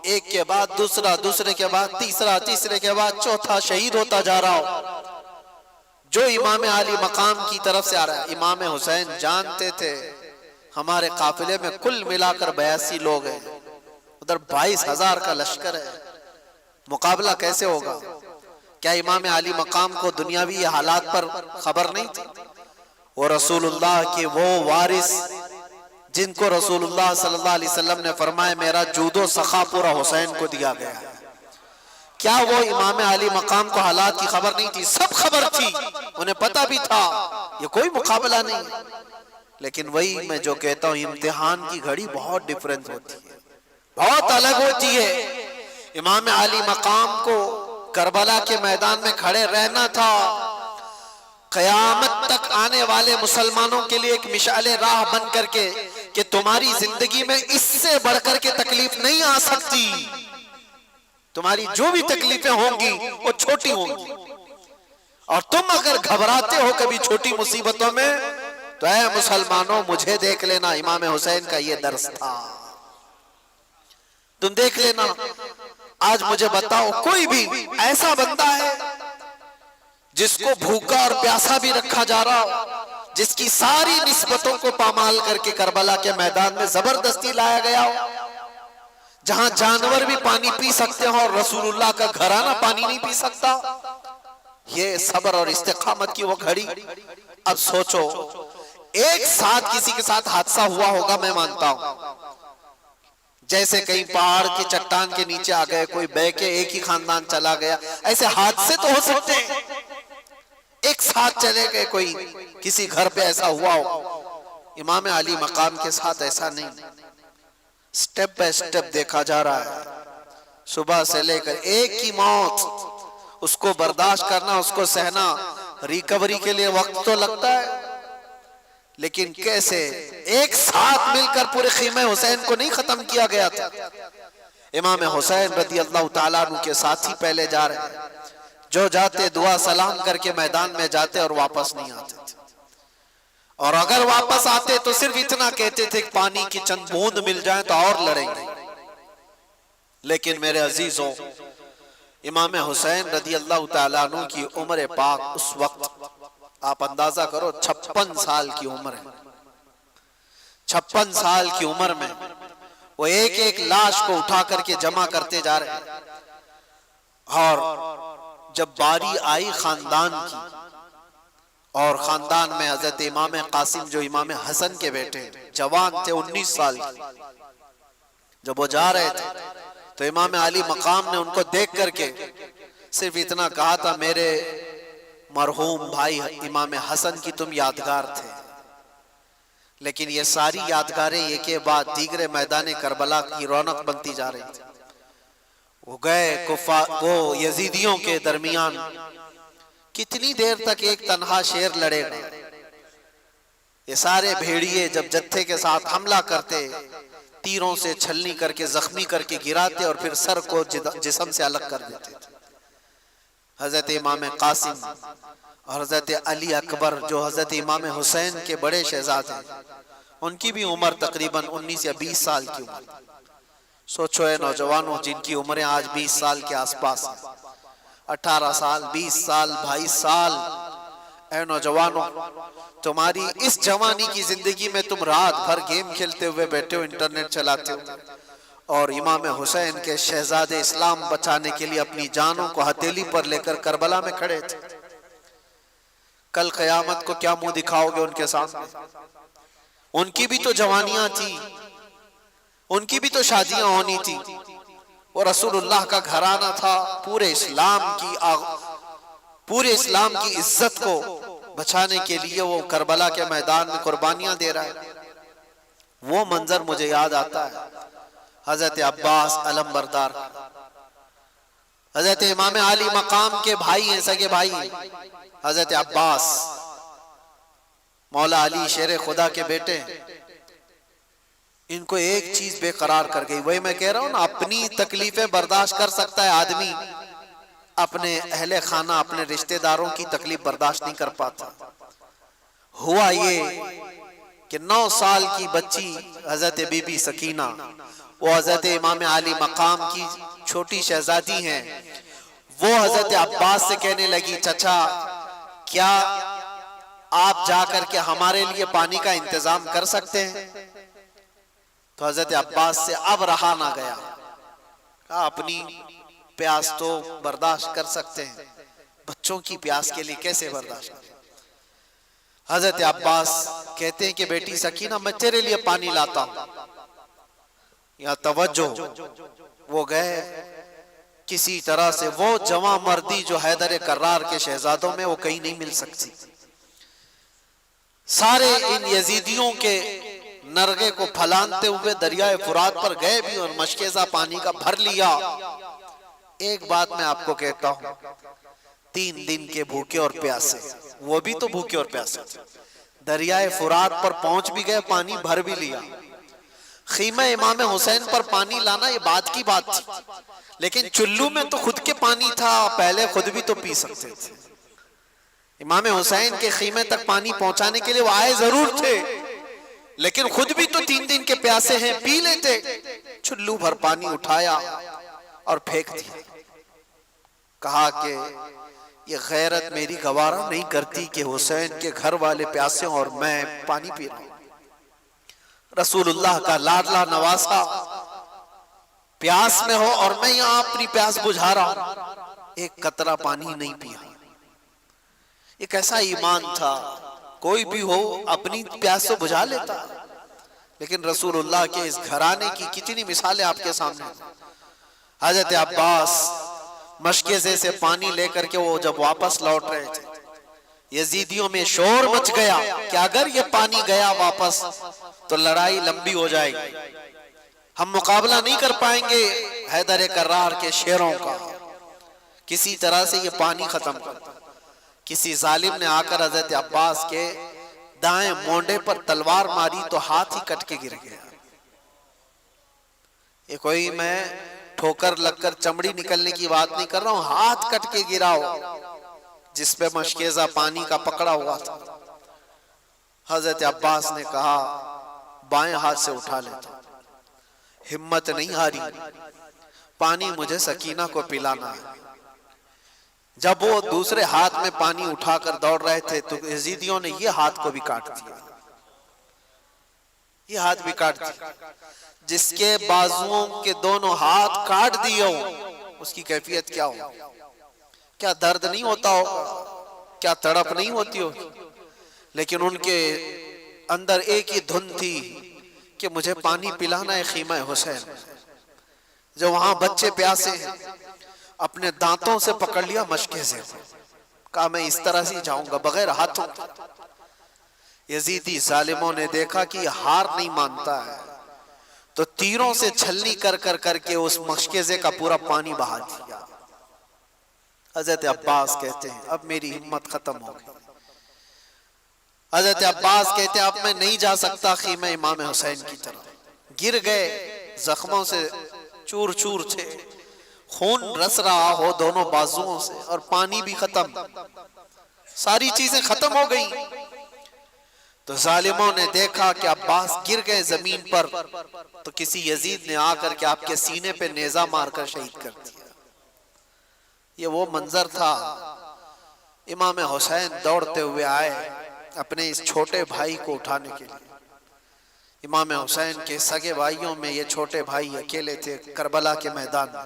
ایک کے بعد دوسرا، دوسرے کے بعد تیسرا، تیسرے کے بعد چوتھا شہید ہوتا جا رہا ہو، جو امام علی مقام کی طرف سے آ رہا ہے۔ امام حسین جانتے تھے ہمارے قافلے میں کل ملا کر 82 لوگ ہیں، ادھر 22,000 کا لشکر ہے، مقابلہ کیسے ہوگا؟ کیا امام علی مقام کو دنیاوی حالات پر خبر نہیں تھی؟ وہ رسول اللہ کے وہ وارث جن کو رسول اللہ صلی اللہ علیہ وسلم نے فرمایا میرا جود و سخا پورا حسین کو دیا گیا ہے، کیا وہ امام علی مقام کو حالات کی خبر نہیں تھی؟ سب خبر تھی، انہیں پتا بھی تھا یہ کوئی مقابلہ نہیں۔ لیکن وہی میں جو کہتا ہوں، امتحان کی گھڑی بہت ڈیفرنٹ ہوتی ہے، بہت الگ ہوتی ہے۔ امام علی مقام کو کربلا کے میدان میں کھڑے رہنا تھا، قیامت تک آنے والے مسلمانوں کے لیے ایک مشعل راہ بن کر کے کہ تمہاری زندگی میں اس سے بڑھ کر کے تکلیف نہیں آ سکتی، تمہاری جو بھی تکلیفیں ہوں گی وہ چھوٹی ہوں گی، اور تم اگر گھبراتے ہو کبھی چھوٹی مصیبتوں میں تو اے مسلمانوں مجھے دیکھ لینا، امام حسین کا یہ درس تھا، تم دیکھ لینا۔ آج مجھے بتاؤ کوئی بھی ایسا بندہ ہے جس کو بھوکا اور پیاسا بھی رکھا جا رہا ہو، جس کی ساری نسبتوں کو پامال کر کے کربلا کے میدان میں زبردستی لایا گیا ہو، جہاں جانور بھی پانی پی سکتے ہوں اور رسول اللہ کا گھرانہ پانی نہیں پی سکتا؟ یہ صبر اور استقامت کی وہ گھڑی۔ اب سوچو ایک ساتھ کسی کے ساتھ حادثہ ہوا ہوگا، میں مانتا ہوں، جیسے کئی پہاڑ کے چٹان کے نیچے آ گئے، کوئی بہ کے ایک ہی خاندان چلا گیا، ایسے حادثے تو ہو سکتے ہیں، ایک ساتھ چلے گئے، کوئی کسی گھر پہ ایسا ہوا ہو۔ امام علی مقام کے ساتھ ایسا نہیں، سٹیپ بائی سٹیپ دیکھا جا رہا ہے، صبح سے لے کر ایک کی موت، اس کو برداشت کرنا، اس کو سہنا، ریکوری کے لیے وقت تو لگتا ہے، لیکن کیسے ایک ساتھ مل کر پورے خیمہ حسین کو نہیں ختم کیا گیا تھا۔ امام حسین رضی اللہ تعالیٰ عنہ کے ساتھی پہلے جا رہے ہیں، جو جاتے دعا سلام کر کے میدان میں جاتے اور واپس نہیں آتے تھے، اور اگر واپس آتے تو صرف اتنا کہتے تھے کہ پانی کی چند بوند مل جائیں تو اور لڑیں گے۔ لیکن میرے عزیزوں، امام حسین رضی اللہ تعالیٰ عنہ کی عمر پاک اس وقت آپ اندازہ کرو 56 سال کی عمر ہے، 56 سال کی عمر میں وہ ایک ایک لاش کو اٹھا کر کے جمع کرتے جا رہے ہیں، اور جب باری آئی خاندان کی، اور خاندان میں حضرت امام قاسم جو امام حسن کے بیٹے جوان تھے 19 سال کی، جب وہ جا رہے تھے تو امام علی مقام نے ان کو دیکھ کر کے صرف اتنا کہا تھا میرے مرحوم بھائی امام حسن کی تم یادگار تھے، لیکن یہ ساری یادگاریں ایک کے بعد دیگر میدان کربلا کی رونق بنتی جا رہی تھی۔ وہ گئے وہ یزیدیوں کے درمیان، کتنی دیر تک ایک تنہا شیر لڑے گا؟ یہ سارے بھیڑیے جب جتھے کے ساتھ حملہ کرتے، تیروں سے چھلنی کر کے زخمی کر کے گراتے اور پھر سر کو جسم سے الگ کر دیتے تھے۔ حضرت امام قاسم اور حضرت علی اکبر جو حضرت امام حسین کے بڑے شہزادے ہیں، ان کی بھی عمر تقریباً 19 یا 20 سال کی عمر۔ سوچو اے نوجوانوں جن کی عمریں آج 20 سال کے آس پاس ہیں، 18 سال، 20 سال، 22 سال۔ اے نوجوانوں، تمہاری اس جوانی کی زندگی میں تم رات بھر گیم کھیلتے ہوئے بیٹھے ہو، انٹرنیٹ چلاتے ہو، اور امام حسین کے شہزادے اسلام بچانے کے لیے اپنی جانوں کو ہتھیلی پر لے کر کربلا میں کھڑے تھے۔ کل قیامت کو کیا منہ دکھاؤ گے ان کے سامنے؟ ان کی بھی تو جوانیاں تھی، ان کی بھی تو شادیاں ہونی تھی، وہ رسول اللہ کا گھرانہ تھا، پورے اسلام کی عزت کو بچانے کے لیے وہ کربلا کے میدان میں قربانیاں دے رہا ہے۔ وہ منظر مجھے یاد آتا ہے حضرت عباس علم بردار، حضرت امام علی مقام کے بھائی ہیں، سگے بھائی حضرت عباس، مولا علی شیر خدا کے بیٹے۔ ان کو ایک چیز بے قرار کر گئی، وہی میں کہہ رہا ہوں نا، اپنی تکلیفیں برداشت کر سکتا ہے آدمی، اپنے اہل خانہ اپنے رشتہ داروں کی تکلیف برداشت نہیں کر پاتا۔ ہوا یہ کہ 9 سال کی بچی حضرت بی بی سکینہ، وہ حضرت امام علی مقام کی چھوٹی شہزادی ہیں، وہ حضرت عباس سے کہنے لگی چچا کیا آپ جا کر کے ہمارے لیے پانی کا انتظام کر سکتے ہیں؟ تو حضرت عباس سے اب رہا نہ گیا، کہا اپنی پیاس تو برداشت کر سکتے ہیں، بچوں کی پیاس کے لیے کیسے برداشت کریں؟ حضرت عباس کہتے ہیں کہ بیٹی سکینہ میں تیرے لیے پانی لاتا ہوں۔ یا توجہ، وہ گئے کسی طرح سے، وہ جوان مردی جو حیدر کرار کے شہزادوں میں وہ کہیں نہیں مل سکتی، سارے ان یزیدیوں کے نرغے کو پھلانتے ہوئے دریائے فرات پر گئے بھی اور مشکیزہ پانی کا بھر لیا۔ ایک بات میں آپ کو کہتا ہوں، 3 دن کے بھوکے اور پیاسے، وہ بھی تو بھوکے اور پیاسے تھے، دریائے فرات پر پہنچ بھی گئے، پانی بھر بھی لیا۔ خیمہ امام حسین پر پانی لانا یہ بات کی بات تھی، لیکن چلو میں تو خود کے پانی تھا، پہلے خود بھی تو پی سکتے تھے۔ امام حسین کے خیمے تک پانی پہنچانے کے لیے وہ آئے ضرور تھے، لیکن خود بھی تو 3 دن کے پیاسے ہیں، پی لیتے۔ چلو بھر پانی اٹھایا اور پھینک دیا، کہا کہ یہ غیرت میری گوارا نہیں کرتی کہ حسین کے گھر والے پیاسے اور میں پانی پی رہا ہوں۔ رسول اللہ کا لاڈلا نواسا پیاس میں ہو اور میں یہاں اپنی پیاس بجھا رہا ہوں، ایک قطرہ پانی نہیں پیا۔ ایک ایسا ایمان تھا، کوئی بھی ہو اپنی پیاس تو بجھا لیتا، لیکن رسول اللہ کے اس گھرانے کی کتنی مثالیں آپ کے سامنے۔ حضرت عباس مشکیزے سے پانی لے کر کے وہ جب واپس لوٹ رہے تھے، یزیدیوں میں شور مچ گیا کہ اگر یہ پانی گیا واپس تو لڑائی لمبی ہو جائے گی، ہم مقابلہ نہیں کر پائیں گے حیدر کرار کے شیروں کا، کسی طرح سے یہ پانی ختم کر۔ کسی ظالم نے آ کر حضرت عباس کے دائیں مونڈے پر تلوار ماری تو ہاتھ ہی کٹ کے گر گیا۔ یہ کوئی میں ٹھوکر لگ کر چمڑی نکلنے کی بات نہیں کر رہا ہوں، ہاتھ کٹ کے گرا ہو جس پہ مشکیزہ پانی کا پکڑا ہوا تھا۔ حضرت عباس نے کہا بائیں ہاتھ سے اٹھا لیتا، ہمت نہیں ہاری، پانی مجھے سکینہ کو پلانا ہے۔ جب وہ دوسرے ہاتھ میں پانی اٹھا کر دوڑ رہے تھے تو یزیدیوں نے یہ ہاتھ کو بھی کاٹ دیا، یہ ہاتھ بھی کاٹ دیا۔ جس کے بازوؤں کے دونوں ہاتھ کاٹ دیے ہوں اس کی کیفیت کیا ہو؟ کیا درد نہیں ہوتا ہوگا؟ کیا تڑپ نہیں ہوتی ہوگی؟ لیکن ان کے اندر ایک ہی دھن تھی کہ مجھے پانی پلانا ہے خیمہ حسین، جو وہاں بچے پیاسے ہیں، اپنے دانتوں سے پکڑ لیا مشکیزے کو، کہا میں اس طرح سے جاؤں گا بغیر ہاتھوں کے۔ یزیدی ظالموں نے دیکھا کہ یہ ہار نہیں مانتا ہے، تو تیروں سے چھلنی کر کر کر کے اس مشکیزے کا پورا پانی بہا دیا۔ حضرت عباس کہتے ہیں اب میری ہمت ختم ہو گئی۔ حضرت عباس کہتے ہیں اب میں نہیں جا سکتا خیمہ امام حسین کی طرف۔ گر گئے، زخموں سے چور چور تھے، خون رس رہا ہو دونوں بازوؤں سے، اور پانی بھی ختم، ساری چیزیں ختم ہو گئیں۔ تو ظالموں نے دیکھا کہ عباس گر گئے زمین پر، تو کسی یزید نے آ کر کے آپ کے سینے پہ نیزہ مار کر شہید کر دیا۔ یہ وہ منظر تھا۔ امام حسین دوڑتے ہوئے آئے اپنے اس چھوٹے بھائی کو اٹھانے کے لیے۔ امام حسین کے سگے بھائیوں میں یہ چھوٹے بھائی اکیلے تھے کربلا کے میدان میں۔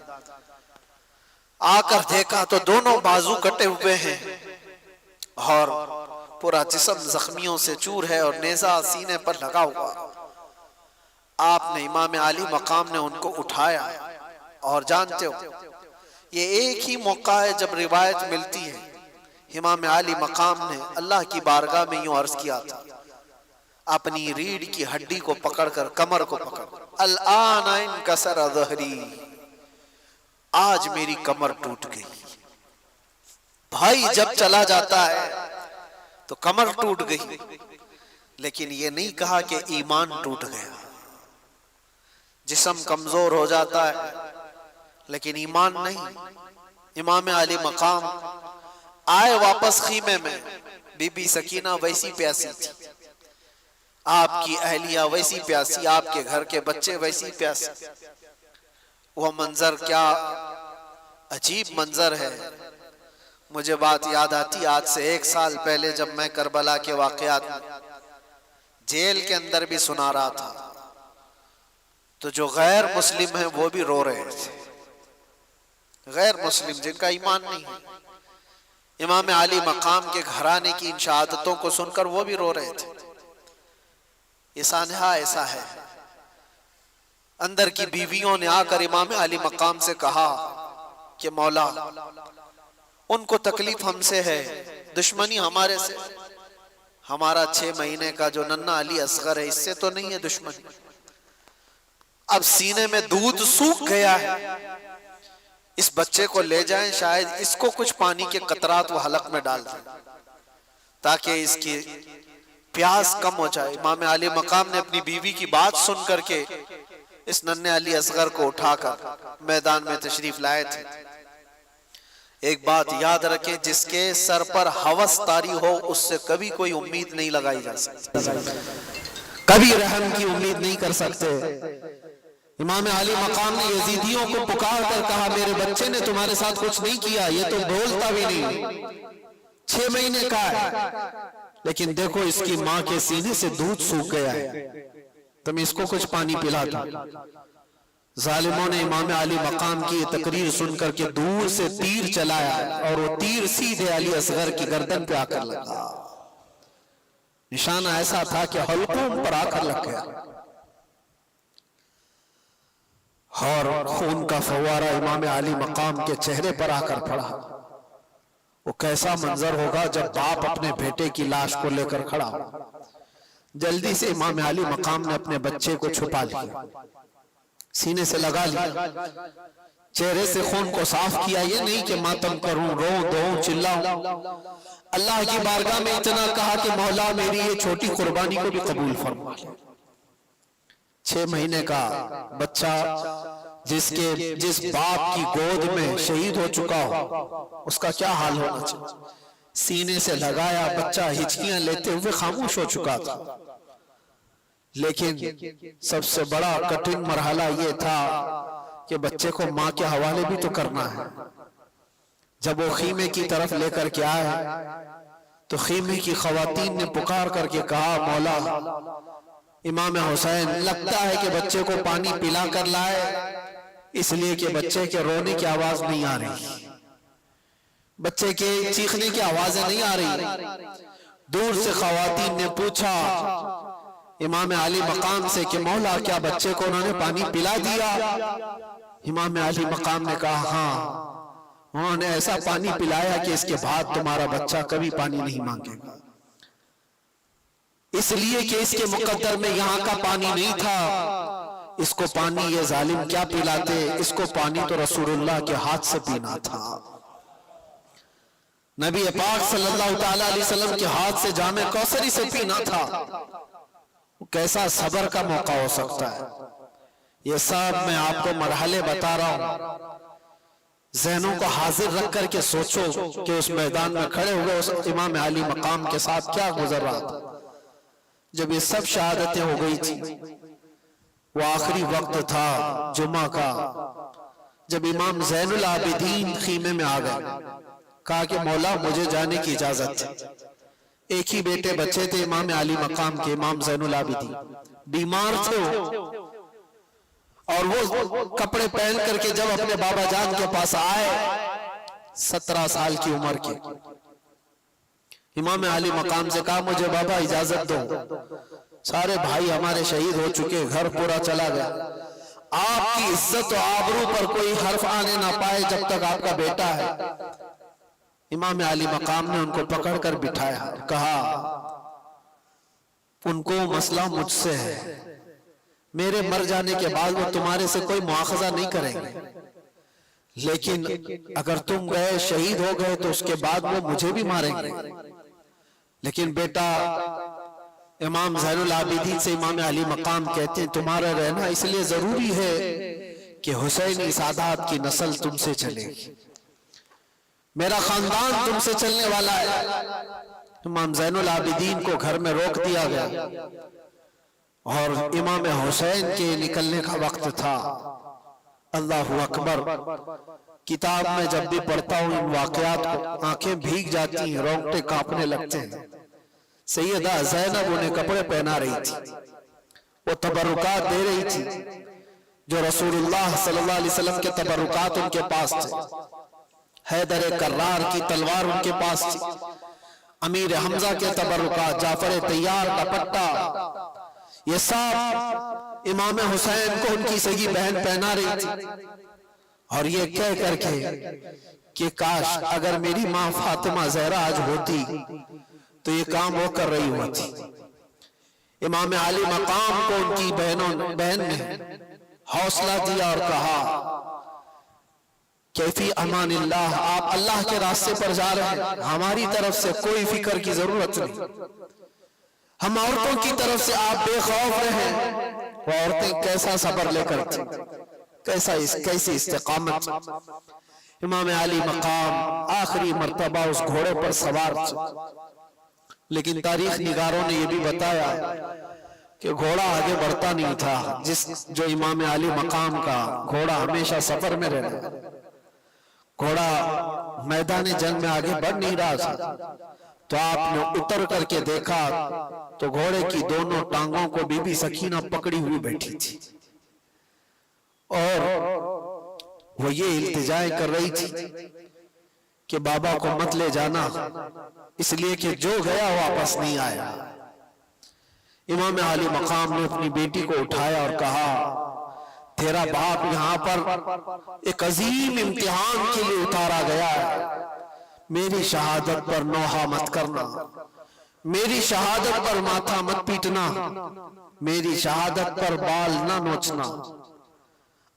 آ کر دیکھا تو دونوں بازو کٹے ہوئے ہیں اور پورا جسم زخمیوں سے چور ہے اور نیزہ سینے پر لگا ہوا۔ آپ نے امام علی مقام نے ان کو اٹھایا، اور جانتے ہو یہ ایک ہی موقع ہے جب روایت ملتی ہے امام علی مقام نے اللہ کی بارگاہ میں یوں عرض کیا تھا، اپنی ریڑھ کی ہڈی کو پکڑ کر، کمر کو پکڑ، الآن انکسر ظہری، آج میری کمر ٹوٹ گئی۔ بھائی جب چلا جاتا ہے تو کمر ٹوٹ گئی، لیکن یہ نہیں کہا کہ ایمان ٹوٹ گیا۔ جسم کمزور ہو جاتا ہے لیکن ایمان نہیں۔ امام علی مقام آئے واپس خیمے میں، بی بی سکینہ ویسی پیاسی تھی، آپ کی اہلیہ ویسی پیاسی، آپ کے گھر کے بچے ویسی پیاسی۔ وہ منظر کیا عجیب منظر ہے۔ مجھے بات یاد آتی آج سے 1 سال پہلے جب میں کربلا کے واقعات میں جیل کے اندر بھی سنا رہا تھا، تو جو غیر مسلم ہیں وہ بھی رو رہے تھے، غیر مسلم جن کا ایمان نہیں ہے، امام علی مقام کے گھرانے کی ان شہادتوں کو سن کر وہ بھی رو رہے تھے۔ یہ سانحہ ایسا ہے۔ اندر کی بیویوں نے آ کر امام علی مقام سے کہا کہ مولا ان کو تکلیف ہم سے ہے، دشمنی ہمارے سے، ہمارا 6 مہینے کا جو ننھا علی اصغر ہے اس سے تو نہیں ہے دشمنی، اب سینے میں دودھ سوکھ گیا ہے، اس بچے کو لے جائیں، شاید اس کو کچھ پانی کے قطرات وہ حلق میں ڈال دیں تاکہ اس کی پیاس کم ہو جائے۔ امام علی مقام نے اپنی بیوی کی بات سن کر کے اس ننھے علی اصغر کو اٹھا کر میدان میں تشریف لائے تھے۔ ایک بات یاد رکھیں، جس کے سر پر ہوس طاری ہو اس سے کبھی کوئی امید نہیں لگائی جا سکتی، کبھی رحم کی امید نہیں کر سکتے۔ امام علی مقام نے یزیدیوں کو پکار کر کہا میرے بچے نے تمہارے ساتھ کچھ نہیں کیا، یہ تو بولتا بھی نہیں، 6 مہینے کا ہے، لیکن دیکھو اس کی ماں کے سینے سے دودھ سوکھ گیا ہے، تم اس کو کچھ پانی پلا دو۔ ظالموں نے امام علی مقام کی یہ تقریر سن کر کے دور سے تیر چلایا، اور وہ تیر سیدھے علی اصغر کی گردن پہ آ کر لگا۔ نشانہ ایسا تھا کہ حلقوم پر آ کر لگ گیا، اور خون کا فوارہ امام علی مقام کے چہرے پر آ کر پڑا۔ وہ کیسا منظر ہوگا جب باپ اپنے بیٹے کی لاش کو لے کر کھڑا ہو۔ جلدی سے امام علی مقام نے اپنے بچے کو چھپا لیا، سینے سے لگا لیا، چہرے سے خون کو صاف کیا، یہ نہیں کہ ماتم کروں، رو دو، چلاؤں، اللہ کی بارگاہ میں اتنا کہا کہ مولا میری یہ چھوٹی قربانی کو بھی قبول فرما لے۔ 6 مہینے کا بچہ جس باپ کی گود میں شہید ہو چکا ہو، اس کا کیا حال ہونا چاہیے۔ سینے سے لگایا، بچہ ہچکیاں لیتے ہوئے خاموش ہو چکا تھا، لیکن سب سے بڑا کٹھن مرحلہ یہ تھا کہ بچے کو ماں کے حوالے بھی تو کرنا ہے۔ جب وہ خیمے کی طرف لے کر کے آئے تو خیمے کی خواتین نے پکار کر کے کہا مولا امام حسین لگتا ہے کہ بچے کو پانی پلا کر لائے، اس لیے کہ بچے کے رونے کی آواز نہیں آ رہی، بچے کے چیخنے کی آوازیں نہیں آ رہی۔ دور سے خواتین نے پوچھا امام علی مقام سے کہ مولا کیا بچے کو انہوں نے پانی پلا دیا؟ امام علی مقام نے کہا ہاں، انہوں نے ایسا پانی پلایا کہ اس کے بعد تمہارا بچہ کبھی پانی نہیں مانگے گا، اس لیے کہ اس کے مقدر میں یہاں کا پانی نہیں تھا، اس کو پانی یہ ظالم کیا پلاتے، اس کو پانی تو رسول اللہ کے ہاتھ سے پینا تھا، نبی پاک صلی اللہ تعالیٰ علیہ وسلم کے ہاتھ سے جام کوثری سے پینا تھا۔ کیسا صبر کا موقع ہو سکتا ہے؟ یہ سب میں آپ کو مرحلے بتا رہا ہوں، ذہنوں کو حاضر رکھ کر کے سوچو کہ اس میدان میں کھڑے ہوئے اس امام علی مقام کے ساتھ کیا گزر رہا تھا۔ جب یہ سب شہادتیں ہو گئی تھی، وہ آخری وقت تھا جمعہ کا، جب امام زین العابدین خیمے میں آ گئے، کہا کہ مولا مجھے جانے کی اجازت ہے۔ ایک ہی بیٹے بچے تھے امام علی مقام کے، امام زین العابدین، بیمار تھے اور وہ کپڑے پہن کر کے جب اپنے بابا جان کے پاس آئے، 17 سال کی عمر کے، امام علی مقام سے کہا مجھے بابا اجازت دو، سارے بھائی ہمارے شہید ہو چکے، گھر پورا چلا گیا، آپ کی عزت و آبرو پر کوئی حرف آنے نہ پائے جب تک آپ کا بیٹا ہے۔ امام علی مقام نے ان کو پکڑ کر بٹھایا، کہا ان کو مسئلہ مجھ سے ہے، میرے مر جانے کے بعد وہ تمہارے سے کوئی مواخذہ نہیں کریں گے، لیکن اگر تم گئے شہید ہو گئے تو اس کے بعد وہ مجھے بھی ماریں گے، لیکن بیٹا امام زین العابدین سے امام علی مقام کہتے ہیں تمہارا رہنا اس لیے ضروری ہے کہ حسینی سادات کی نسل تم سے چلے گی، میرا خاندان تم سے چلنے والا ہے۔ امام زین العابدین کو گھر میں روک دیا گیا اور امام حسین کے نکلنے کا وقت تھا۔ اللہ اکبر، کتاب میں جب بھی پڑھتا ہوں ان واقعات کو آنکھیں بھیگ جاتی ہیں، رونگٹے کانپنے لگتے ہیں۔ سیدہ زینب انہیں کپڑے پہنا رہی تھی، وہ تبرکات دے رہی تھی جو رسول اللہ صلی اللہ علیہ وسلم کے تبرکات ان کے پاس تھے، حیدر کرار کی تلوار ان کے پاس تھی، امیر حمزہ کے تبرکات، جعفر طیار کا پٹا، یہ سب امام حسین کو ان کی سگی بہن پہنا رہی تھی، اور یہ کہہ کر کے کہ کاش اگر میری ماں فاطمہ زہرا آج ہوتی تو یہ کام وہ کر رہی ہوتی۔ امام علی مقام کو ان کی بہن نے حوصلہ دیا اور کہا کہ فی امان اللہ، آپ اللہ کے راستے پر جا رہے ہیں، ہماری طرف سے کوئی فکر کی ضرورت نہیں، ہم عورتوں کی طرف سے آپ بے خوف رہیں۔ وہ عورتیں کیسا صبر لے کر تھیں، کیسی استقامت۔ امام علی مقام آخری مرتبہ اس گھوڑے پر سوار تھے، لیکن تاریخ نگاروں نے یہ بھی بتایا کہ گھوڑا آگے بڑھتا نہیں تھا، جو امام علی مقام کا گھوڑا ہمیشہ سفر میں رہنا، گھوڑا میدان جنگ میں آگے بڑھ نہیں رہا تھا، تو آپ نے اتر کر کے دیکھا تو گھوڑے کی دونوں ٹانگوں کو بی بی سکینہ پکڑی ہوئی بیٹھی تھی، اور وہ یہ التجائیں کر رہی تھی کہ بابا کو مت لے جانا، اس لیے کہ جو گیا واپس نہیں آیا۔ امام علی مقام نے اپنی بیٹی کو اٹھایا اور کہا تیرا باپ یہاں پر ایک عظیم امتحان کے لیے اتارا گیا ہے، میری شہادت پر نوحہ مت کرنا، میری شہادت پر ماتھا مت پیٹنا، میری شہادت پر بال نہ نوچنا،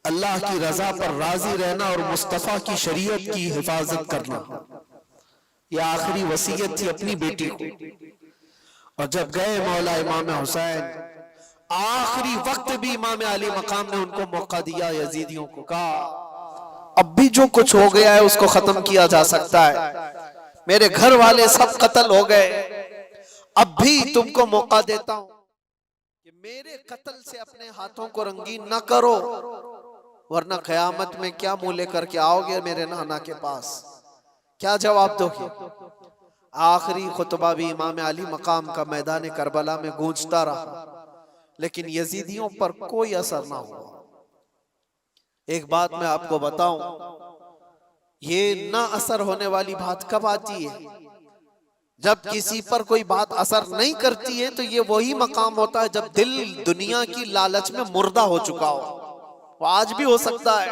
اللہ کی رضا پر راضی رہنا اور مصطفیٰ کی شریعت کی حفاظت کرنا۔ یہ آخری وصیت تھی اپنی بیٹی کو۔ اور جب گئے مولا امام حسین، آخری وقت بھی امام علی مقام نے ان کو موقع دیا، یزیدیوں کو کہا اب بھی جو کچھ ہو گیا ہے اس کو ختم کیا جا سکتا ہے، میرے گھر والے سب قتل ہو گئے، اب بھی تم کو موقع دیتا ہوں کہ میرے قتل سے اپنے ہاتھوں کو رنگین نہ کرو، ورنہ قیامت میں کیا منہ لے کر کے آؤ گے میرے نانا کے پاس، کیا جواب دو گے؟ آخری خطبہ بھی امام علی مقام کا میدان کربلا میں گونجتا رہا، لیکن یزیدیوں پر کوئی اثر نہ ہوا۔ ایک بات میں آپ کو بتاؤں، یہ نہ اثر ہونے والی بات کب آتی ہے؟ جب کسی پر کوئی بات اثر نہیں کرتی ہے تو یہ وہی مقام ہوتا ہے جب دل دنیا کی لالچ میں مردہ ہو چکا ہو، وہ آج بھی ہو سکتا ہے،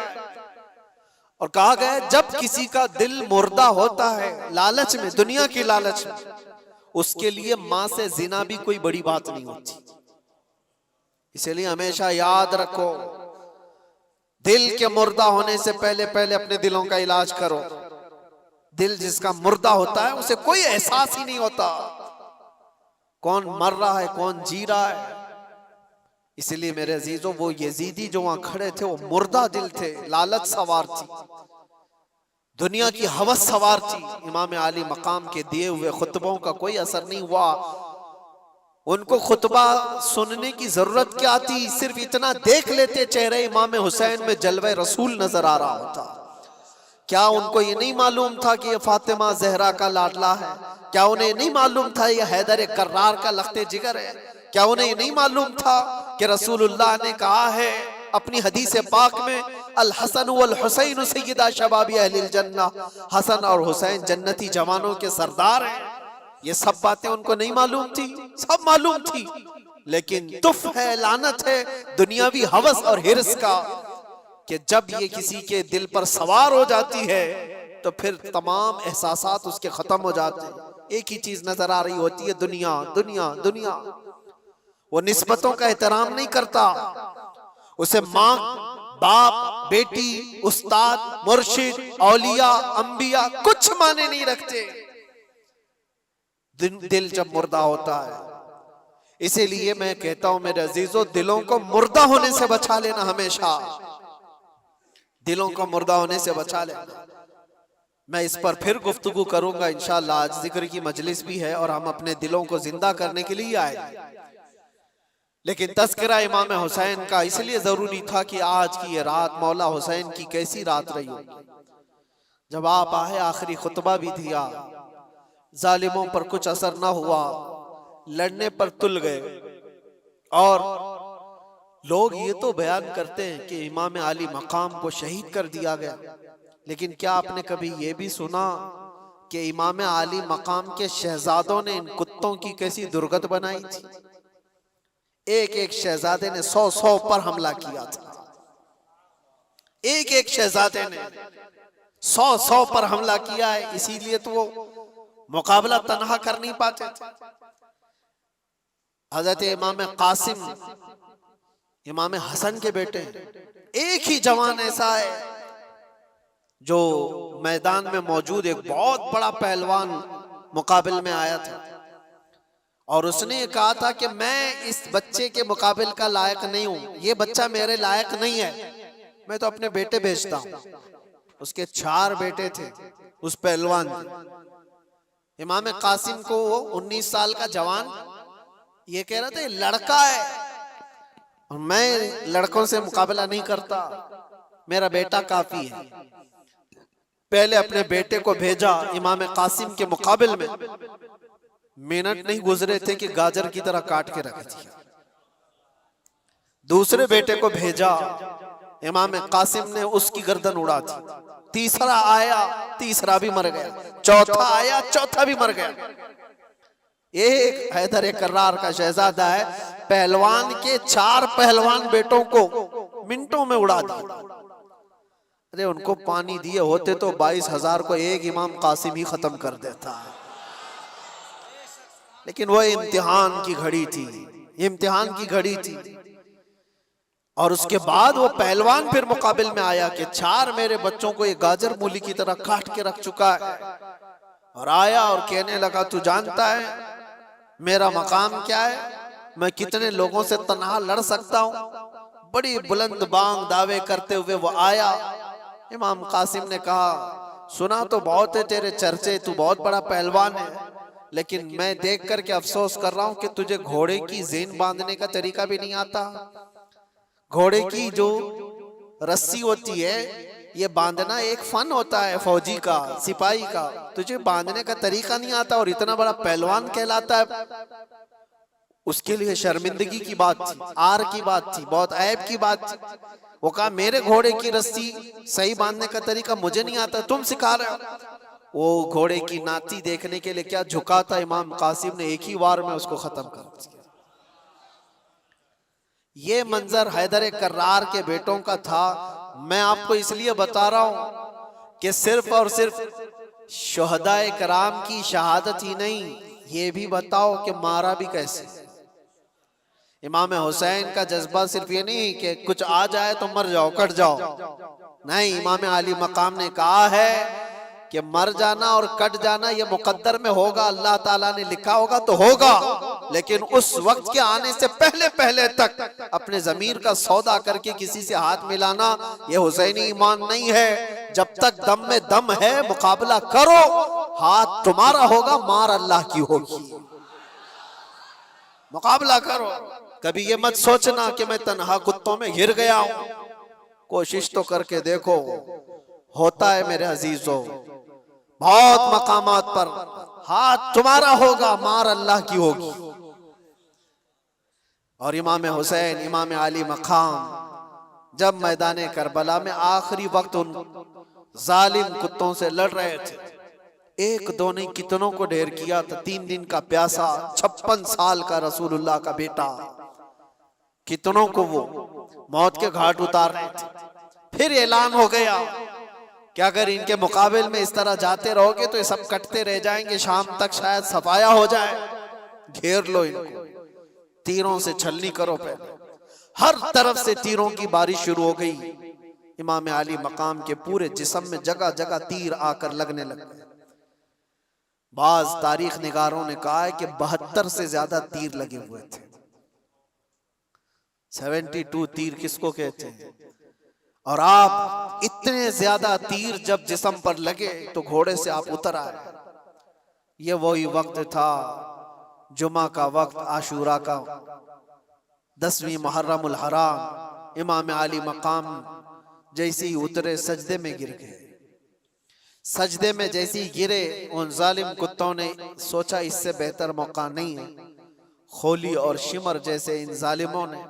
اور کہا گیا جب کسی کا دل مردہ ہوتا ہے لالچ میں، دنیا کی لالچ میں، اس کے لیے ماں سے زنا بھی کوئی بڑی بات نہیں ہوتی۔ اسی لیے ہمیشہ یاد رکھو، دل کے مردہ ہونے سے پہلے اپنے دلوں کا علاج کرو۔ دل جس کا مردہ ہوتا ہے اسے کوئی احساس ہی نہیں ہوتا کون مر رہا ہے کون جی رہا ہے۔ اسی لیے میرے عزیزوں، وہ یزیدی جو وہاں کھڑے تھے وہ مردہ دل تھے، لالچ سوار تھی، دنیا کی ہوس سوار تھی۔ امام عالی مقام کے دیے ہوئے خطبوں کا کوئی اثر نہیں ہوا، ان کو خطبہ سننے کی ضرورت کیا تھی؟ صرف اتنا دیکھ لیتے چہرے امام حسین میں جلوہ رسول نظر آ رہا ہوتا۔ کیا ان کو یہ نہیں معلوم تھا کہ یہ فاطمہ زہرا کا لاڈلا ہے؟ کیا انہیں نہیں معلوم تھا یہ حیدر کرار کا لخت جگر ہے؟ کیا انہیں یہ نہیں معلوم تھا کہ رسول اللہ نے کہا ہے اپنی حدیث پاک میں، الحسن والحسین سیدہ شباب اہل الجنہ، حسن اور حسین جنتی جوانوں کے سردار ہیں؟ یہ سب باتیں ان کو نہیں معلوم تھی؟ سب معلوم تھی، لیکن تف ہے، لعنت ہے دنیاوی ہوس اور ہرس کا کہ جب یہ کسی کے دل پر سوار ہو جاتی ہے تو پھر تمام احساسات اس کے ختم ہو جاتے ہیں۔ ایک ہی چیز نظر آ رہی ہوتی ہے، دنیا دنیا دنیا۔ وہ نسبتوں کا احترام نہیں کرتا، اسے ماں باپ بیٹی استاد مرشد اولیاء انبیاء کچھ معنی نہیں رکھتے دل جب مردہ ہوتا ہے۔ اسی لیے میں کہتا ہوں میرے عزیزو، دلوں کو مردہ ہونے سے بچا لینا، ہمیشہ دلوں کو مردہ ہونے سے بچا لینا۔ میں اس پر پھر گفتگو کروں گا انشاءاللہ، آج ذکر کی مجلس بھی ہے اور ہم اپنے دلوں کو زندہ کرنے کے لیے آئے، لیکن تذکرہ امام حسین کا اس لیے ضروری تھا کہ آج کی یہ رات مولا حسین کی کیسی رات رہی ہوگی۔ جب آپ آئے آخری خطبہ بھی دیا، ظالموں پر کچھ اثر نہ ہوا، لڑنے پر تل گئے، اور لوگ یہ تو بیان کرتے ہیں کہ امام علی مقام کو شہید کر دیا گیا، لیکن کیا آپ نے کبھی یہ بھی سنا کہ امام علی مقام کے شہزادوں نے ان کتوں کی کیسی درگت بنائی تھی؟ ایک ایک شہزادے نے 100 پر حملہ کیا تھا، ایک ایک شہزادے نے 100 پر حملہ کیا ہے، اسی لیے تو وہ مقابلہ تنہا کر نہیں پاتے تھے۔ حضرت امام قاسم امام حسن کے بیٹے، ایک ہی جوان ایسا ہے جو میدان میں موجود ایک بہت بڑا پہلوان مقابل میں آیا تھا، اور اس نے کہا تھا کہ میں اس بچے کے مقابل کا لائق نہیں ہوں، یہ بچہ میرے لائق نہیں ہے، میں تو اپنے بیٹے بھیجتا ہوں۔ اس کے 4 بیٹے تھے اس پہلوان کے۔ امام قاسم کو وہ 19 سال کا جوان یہ کہہ رہا تھا یہ لڑکا ہے، میں لڑکوں سے مقابلہ نہیں کرتا، میرا بیٹا کافی ہے۔ پہلے اپنے بیٹے کو بھیجا امام قاسم کے مقابل میں، منٹ نہیں گزرے تھے کہ گاجر کی طرح کاٹ کے رکھ دیا۔ دوسرے بیٹے کو بھیجا، امام قاسم نے اس کی گردن اڑا دی۔ تیسرا آیا، تیسرا بھی مر گیا۔ چوتھا آیا، چوتھا بھی مر گیا۔ ایک حیدر کرار کا شہزادہ ہے، پہلوان کے 4 پہلوان بیٹوں کو منٹوں میں اڑا دیا۔ ارے ان کو پانی دیے ہوتے تو 22,000 کو ایک امام قاسم ہی ختم کر دیتا، لیکن وہ امتحان کی گھڑی تھی، امتحان کی گھڑی تھی۔ اور اس کے بعد وہ پہلوان پھر مقابل میں آیا کہ 4 میرے بچوں کو یہ گاجر مولی کی طرح کاٹ کے رکھ چکا ہے، اور آیا اور کہنے لگا تو جانتا ہے میرا مقام کیا ہے، میں کتنے لوگوں سے تنہا لڑ سکتا ہوں۔ بڑی بلند بانگ دعوے کرتے ہوئے وہ آیا۔ امام قاسم نے کہا سنا تو بہت ہے تیرے چرچے، تو بہت بڑا پہلوان ہے، لیکن میں دیکھ کر کے افسوس کر رہا ہوں کہ تجھے گھوڑے کی زین باندھنے کا طریقہ بھی نہیں آتا۔ گھوڑے کی جو رسی ہوتی ہے یہ باندھنا ایک فن ہوتا ہے فوجی کا، سپاہی کا، تجھے باندھنے کا طریقہ نہیں آتا اور اتنا بڑا پہلوان کہلاتا ہے۔ اس کے لیے شرمندگی کی بات تھی، آر کی بات تھی، بہت عیب کی بات تھی۔ وہ کہا میرے گھوڑے کی رسی صحیح باندھنے کا طریقہ مجھے نہیں آتا، تم سکھا رہے ہو۔ وہ گھوڑے کی ناتی دیکھنے کے لیے کیا جھکا تھا، امام قاسم نے ایک ہی وار میں اس کو ختم کر دیا۔ یہ منظر حیدر کرار کے بیٹوں کا تھا میں آپ کو اس لیے بتا رہا ہوں کہ صرف اور صرف شہدائے کرام کی شہادت ہی نہیں، یہ بھی بتاؤ کہ مارا بھی کیسے۔ امام حسین کا جذبہ صرف یہ نہیں کہ کچھ آ جائے تو مر جاؤ، کٹ جاؤ، نہیں، امام علی مقام نے کہا ہے کہ مر جانا اور کٹ جانا یہ مقدر میں ہوگا، اللہ تعالیٰ نے لکھا ہوگا تو ہوگا، لیکن اس وقت کے آنے سے پہلے پہلے تک اپنے ضمیر کا سودا کر کے کسی سے ہاتھ ملانا یہ حسینی ایمان نہیں ہے۔ جب تک دم میں دم ہے مقابلہ کرو، ہاتھ تمہارا ہوگا، مار اللہ کی ہوگی، مقابلہ کرو۔ کبھی یہ مت سوچنا کہ میں تنہا کتوں میں گر گیا ہوں، کوشش تو کر کے دیکھو، ہوتا ہے میرے عزیزوں، بہت مقامات پر ہاتھ تمہارا ہوگا، مار اللہ کی ہوگی۔ اور امام حسین، امام علی مقام جب میدان کربلا میں آخری وقت ان ظالم کتوں سے لڑ رہے تھے، ایک دو نہیں کتنوں کو ڈھیر کیا تھا، 3 دن کا پیاسا، 56 سال کا رسول اللہ کا بیٹا، کتنوں کو وہ موت کے گھاٹ اتار رہے تھے۔ پھر اعلان ہو گیا کہ اگر ان کے مقابل میں اس طرح جاتے رہو گے تو یہ سب کٹتے رہ جائیں گے، شام تک شاید صفایا ہو جائے، گھیر لو ان کو، تیروں سے چھلنی کرو۔ پہلے ہر طرف سے تیروں کی بارش شروع ہو گئی، امام علی مقام کے پورے جسم میں جگہ جگہ تیر آ کر لگنے لگے۔ بعض تاریخ نگاروں نے کہا ہے کہ 72 سے زیادہ تیر لگے ہوئے تھے۔ 72 تیر کس کو کہتے ہیں؟ اور آپ اتنے زیادہ تیر جب جسم پر لگے تو گھوڑے سے آپ اتر آئے۔ یہ وہی وقت تھا، جمعہ کا وقت، عاشوراء کا 10ویں محرم الحرام، امام علی مقام جیسے ہی اترے سجدے میں گر گئے۔ سجدے میں جیسے ہی گرے ان ظالم کتوں نے سوچا اس سے بہتر موقع نہیں ہے، خولی اور شمر جیسے ان ظالموں نے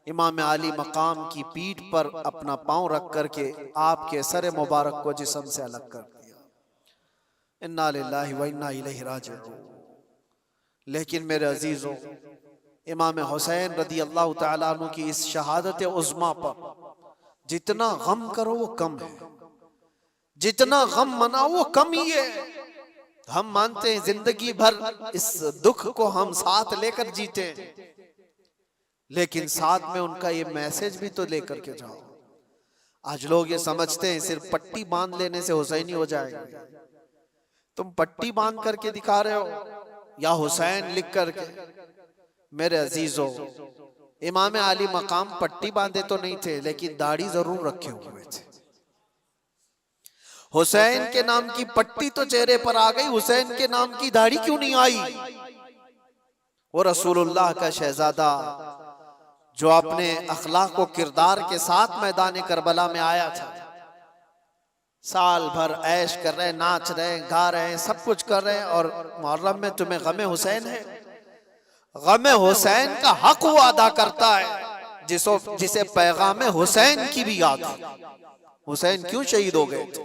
امام علی مقام کی پیٹھ پر اپنا پاؤں رکھ کر کے آپ کے سر مبارک کو جسم سے الگ کر دیا۔ انا للہ و انا الیہ راجعون۔ لیکن میرے عزیزوں، امام حسین رضی اللہ تعالیٰ عنہ کی اس شہادت عظمیٰ پر جتنا غم کرو وہ کم ہے، جتنا غم مناؤ وہ کم ہی ہے۔ ہم مانتے ہیں زندگی بھر اس دکھ کو ہم ساتھ لے کر جیتے ہیں، لیکن ساتھ میں ان کا یہ میسج بھی تو لے کر کے جاؤ۔ آج لوگ یہ سمجھتے ہیں صرف پٹی باندھ لینے سے حسینی ہو جائے گا۔ تم پٹی باندھ کر کے دکھا رہے ہو یا حسین لکھ کر کے؟ میرے عزیزوں، امام علی مقام پٹی باندھے تو نہیں تھے لیکن داڑھی ضرور رکھے ہوئے تھے۔ حسین کے نام کی پٹی تو چہرے پر آ گئی، حسین کے نام کی داڑھی کیوں نہیں آئی؟ وہ رسول اللہ کا شہزادہ جو اپنے اخلاق و کردار کے ساتھ میدان کربلا میں آیا تھا، سال بھر عیش کر رہے، ناچ رہے، گا رہے، سب کچھ کر رہے، اور محرم میں تمہیں غم حسین ہے؟ غم حسین کا حق وہ ادا کرتا ہے جسے پیغام حسین کی بھی یاد ہے۔ حسین کیوں شہید ہو گئے تھے؟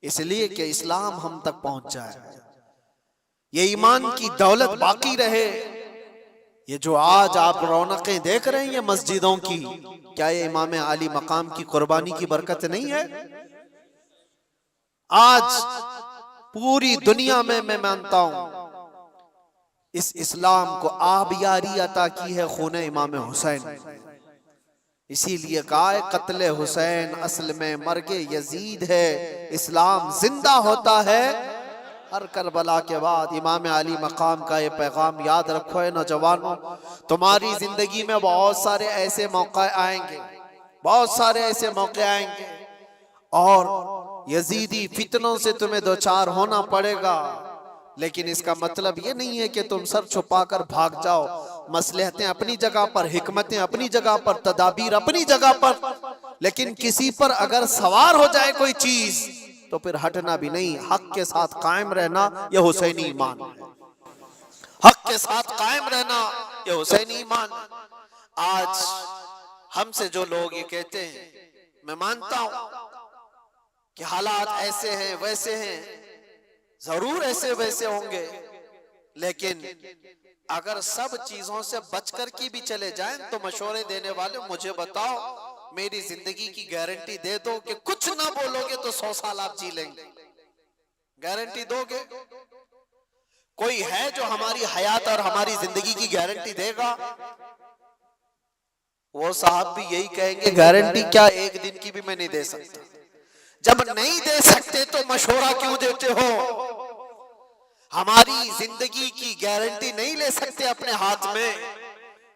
اس لیے کہ اسلام ہم تک پہنچ جائے، یہ ایمان کی دولت باقی رہے۔ یہ جو آج آپ رونقیں دیکھ رہے ہیں یہ مسجدوں کی، کیا یہ امام علی مقام کی قربانی کی برکت نہیں ہے؟ آج پوری دنیا میں میں مانتا ہوں اس اسلام کو آبیاری عطا کی ہے خون امام حسین۔ اسی لیے کہا ہے قتل حسین اصل میں مرگ یزید ہے، اسلام زندہ ہوتا ہے ہر کربلا کے بعد۔ امام علی مقام کا یہ پیغام یاد رکھو ہے نوجوانوں، تمہاری زندگی میں بہت سارے ایسے موقع آئیں گے، بہت سارے ایسے موقع آئیں گے، اور یزیدی فتنوں سے تمہیں دوچار ہونا پڑے گا، لیکن اس کا مطلب یہ نہیں ہے کہ تم سر چھپا کر بھاگ جاؤ۔ مصلحتیں اپنی جگہ پر، حکمتیں اپنی جگہ پر، تدابیر اپنی جگہ پر، لیکن کسی پر اگر سوار ہو جائے کوئی چیز تو پھر ہٹنا بھی نہیں، حق کے ساتھ قائم رہنا یہ حسینی ایمان ہے۔ حق کے ساتھ قائم رہنا یہ حسینی ایمان۔ آج ہم سے جو لوگ یہ کہتے ہیں، میں مانتا ہوں کہ حالات ایسے ہیں ویسے ہیں، ضرور ایسے ویسے ہوں گے، لیکن اگر سب چیزوں سے بچ کر کی بھی چلے جائیں تو مشورے دینے والے مجھے بتاؤ میری زندگی کی گارنٹی دے دو کہ کچھ نہ بولو گے تو 100 سال آپ جی لیں گے، گارنٹی دو گے؟ کوئی ہے جو ہماری حیات اور ہماری زندگی کی گارنٹی دے گا؟ وہ صاحب بھی یہی کہیں گے گارنٹی کیا، ایک دن کی بھی میں نہیں دے سکتا۔ جب نہیں دے سکتے تو مشورہ کیوں دیتے ہو؟ ہماری زندگی کی گارنٹی نہیں لے سکتے اپنے ہاتھ میں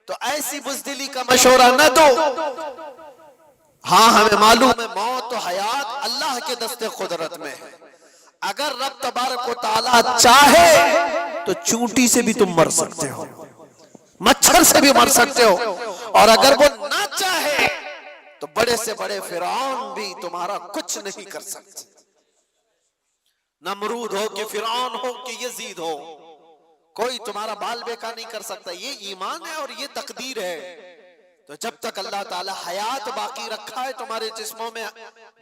تو ایسی بزدلی کا مشورہ نہ دو۔ ہاں ہمیں معلوم ہے موت و حیات اللہ کے دست قدرت میں ہے، اگر رب تبارک و تعالیٰ چاہے تو چونٹی سے بھی تم مر سکتے ہو، مچھر سے بھی مر سکتے ہو، اور اگر وہ نہ چاہے تو بڑے سے بڑے فرعون بھی تمہارا کچھ نہیں کر سکتے، نمرود ہو کہ فرعون ہو کہ یزید ہو، کوئی تمہارا بال بیکا نہیں کر سکتا۔ یہ ایمان ہے اور یہ تقدیر ہے۔ تو جب تک اللہ تعالی حیات باقی رکھا ہے، تمہارے جسموں میں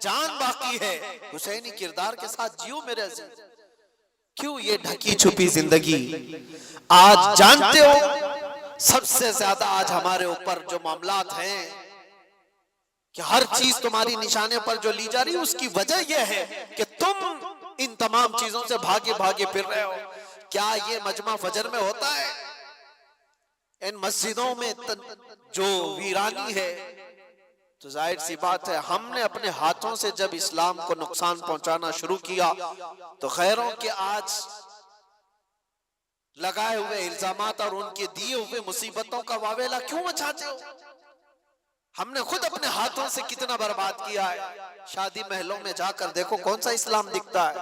جان باقی ہے، حسینی کردار کے ساتھ جیو میرے عزیز۔ کیوں یہ ڈھکی چھپی زندگی؟ آج جانتے ہو سب سے زیادہ آج ہمارے اوپر جو معاملات ہیں کہ ہر چیز تمہاری نشانے پر جو لی جا رہی ہے، اس کی وجہ یہ ہے کہ تم ان تمام چیزوں سے بھاگے بھاگے پھر رہے ہو۔ کیا یہ مجمع فجر میں ہوتا ہے؟ ان مسجدوں میں جو ویرانی ہے، تو ظاہر سی بات ہے ہم نے اپنے ہاتھوں سے جب اسلام کو نقصان پہنچانا شروع کیا تو خیروں کے آج لگائے ہوئے الزامات اور ان کے دیے ہوئے مصیبتوں کا واویلا کیوں مچاتے ہو؟ ہم نے خود اپنے ہاتھوں سے کتنا برباد کیا ہے۔ شادی محلوں میں جا کر دیکھو کون سا اسلام دکھتا ہے،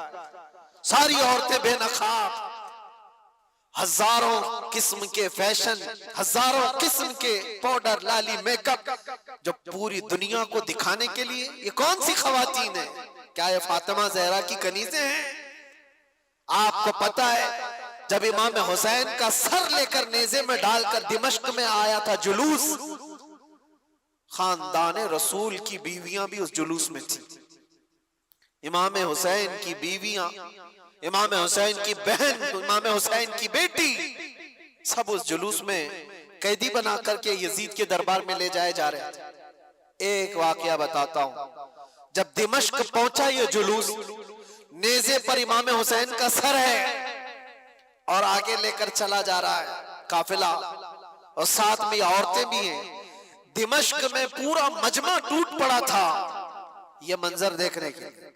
ساری عورتیں بے نقاب، ہزاروں قسم کے فیشن، ہزاروں قسم کے پاؤڈر لالی میک اپ، جو پوری دنیا کو دکھانے کے لیے۔ یہ کون سی خواتین ہیں؟ کیا یہ فاطمہ زہرا کی کنیزیں ہیں؟ آپ کو پتا ہے جب امام حسین کا سر لے کر نیزے میں ڈال کر دمشق میں آیا تھا جلوس، خاندان رسول کی بیویاں بھی اس جلوس میں تھی، امام حسین کی بیویاں، امام حسین کی بہن، امام حسین کی بیٹی، سب اس جلوس میں قیدی بنا کر کے یزید کے دربار میں لے جائے جا رہے تھے۔ ایک واقعہ بتاتا ہوں، جب دمشق پہنچا یہ جلوس، نیزے پر امام حسین کا سر ہے اور آگے لے کر چلا جا رہا ہے قافلہ، اور ساتھ میں عورتیں بھی ہیں۔ دمشق میں پورا مجمع ٹوٹ پڑا تھا یہ منظر دیکھنے کے لیے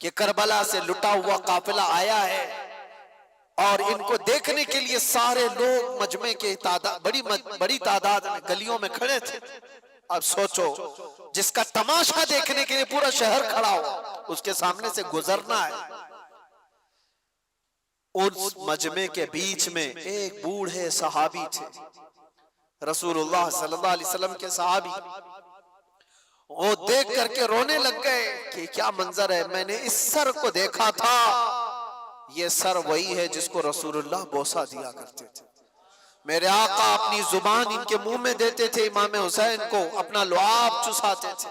کہ کربلا سے لٹا ہوا قافلہ آیا ہے، اور ان کو دیکھنے کے لیے سارے لوگ مجمع کے بڑی تعداد میں گلیوں میں کھڑے تھے۔ اب سوچو جس کا تماشا دیکھنے کے لیے پورا شہر کھڑا ہو، اس کے سامنے سے گزرنا ہے۔ اس مجمع کے بیچ میں ایک بوڑھے صحابی تھے، رسول اللہ صلی اللہ علیہ وسلم کے صحابی، وہ دیکھ کر کے رونے لگ گئے کہ کیا منظر ہے، میں نے اس سر کو دیکھا تھا، یہ سر وہی ہے جس کو رسول اللہ بوسہ دیا کرتے تھے، میرے آقا اپنی زبان ان کے منہ میں دیتے تھے، امام حسین کو اپنا لعاب چساتے تھے۔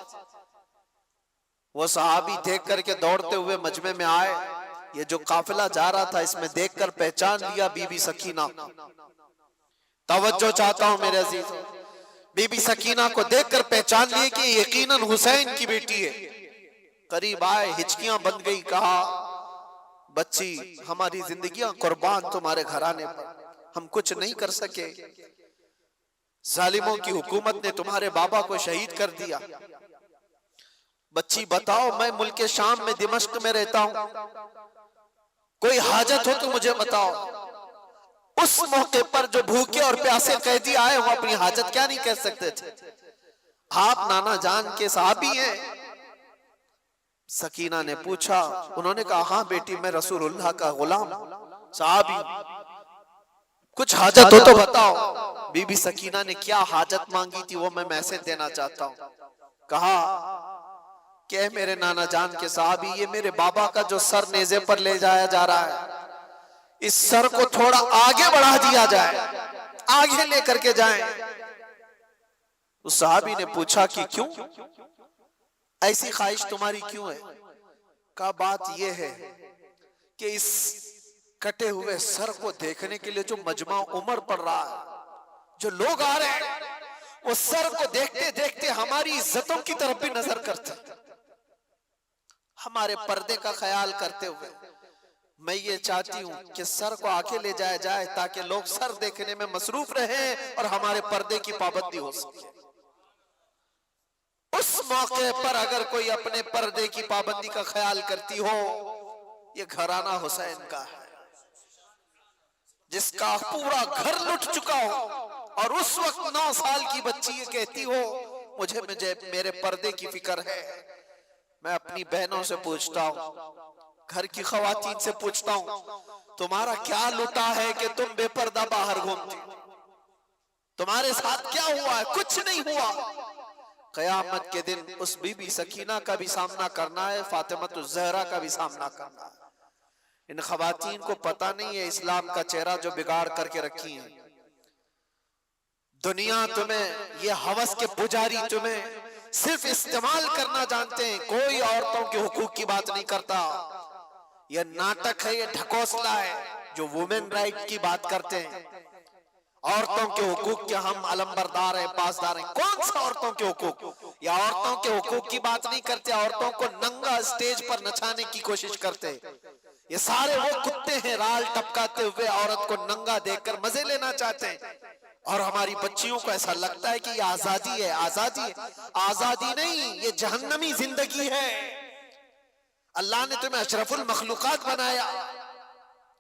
وہ صحابی دیکھ کر کے دوڑتے ہوئے مجمع میں آئے، یہ جو قافلہ جا رہا تھا اس میں دیکھ کر پہچان لیا بی بی سکینہ۔ توجہ چاہتا ہوں میرے عزیز، بی بی سکینہ کو دیکھ کر پہچان لیے کہ یقیناً حسین کی بیٹی ہے۔ قریب آئے، ہچکیاں بند گئی، کہا بچی ہماری زندگیاں قربان تمہارے گھرانے پر، ہم کچھ نہیں کر سکے، ظالموں کی حکومت نے تمہارے بابا کو شہید کر دیا، بچی بتاؤ میں ملک شام میں دمشق میں رہتا ہوں، کوئی حاجت ہو تو مجھے بتاؤ۔ اس موقع پر جو بھوکے اور پیاسے قیدی آئے وہ اپنی حاجت کیا نہیں کہہ سکتے تھے؟ آپ نانا جان کے صحابی ہیں؟ سکینہ نے پوچھا، انہوں نے کہا ہاں بیٹی میں رسول اللہ کا غلام صحابی، کچھ حاجت ہو تو بتاؤ۔ بی بی سکینہ نے کیا حاجت مانگی تھی وہ میں میسج دینا چاہتا ہوں۔ کہا کہ اے میرے نانا جان کے صحابی، یہ میرے بابا کا جو سر نیزے پر لے جایا جا رہا ہے، اس سر کو تھوڑا آگے بڑھا دیا جائے، آگے لے کر کے جائیں۔ اس صحابی نے پوچھا کہ کیوں، ایسی خواہش تمہاری کیوں ہے؟ کہا بات یہ ہے کہ اس کٹے ہوئے سر کو دیکھنے کے لیے جو مجمع عمر پڑ رہا ہے، جو لوگ آ رہے ہیں، وہ سر کو دیکھتے دیکھتے ہماری عزتوں کی طرف بھی نظر کرتے، ہمارے پردے کا خیال کرتے ہوئے۔ میں یہ چاہتی ہوں کہ سر کو آگے لے جایا جائے تاکہ لوگ سر دیکھنے میں مصروف رہیں اور ہمارے پردے کی پابندی ہو سکے۔ اس موقع پر اگر کوئی اپنے پردے کی پابندی کا خیال کرتی ہو، یہ گھرانہ حسین کا ہے، جس کا پورا گھر لٹ چکا ہو، اور اس وقت 9 سال کی بچی یہ کہتی ہو مجھے میرے پردے کی فکر ہے۔ میں اپنی بہنوں سے پوچھتا ہوں، گھر کی خواتین سے پوچھتا ہوں، تمہارا کیا لٹا ہے کہ تم بے پردہ باہر گھومتی؟ تمہارے ساتھ کیا ہوا ہے؟ کچھ نہیں ہوا۔ قیامت کے دن اس بی بی سکینہ کا بھی سامنا کرنا ہے، فاطمہ الزہرا کا بھی سامنا کرنا ہے۔ ان خواتین کو پتہ نہیں ہے اسلام کا چہرہ جو بگاڑ کر کے رکھی ہیں۔ دنیا تمہیں، یہ ہوس کے پجاری تمہیں صرف استعمال کرنا جانتے ہیں، کوئی عورتوں کے حقوق کی بات نہیں کرتا۔ یہ ناٹک ہے، یہ ڈھکوسلا ہے جو وومن رائٹ کی بات کرتے ہیں۔ عورتوں کے حقوق کے ہم علمبردار ہیں، پاسدار ہیں۔ کون سا عورتوں کے حقوق؟ یہ عورتوں کے حقوق کی بات نہیں کرتے، عورتوں کو ننگا اسٹیج پر نچانے کی کوشش کرتے۔ یہ سارے وہ کتے ہیں رال ٹپکاتے ہوئے عورت کو ننگا دیکھ کر مزے لینا چاہتے ہیں، اور ہماری بچیوں کو ایسا لگتا ہے کہ یہ آزادی ہے۔ آزادی ہے؟ آزادی نہیں، یہ جہنمی زندگی ہے۔ اللہ نے تمہیں اشرف المخلوقات بنایا،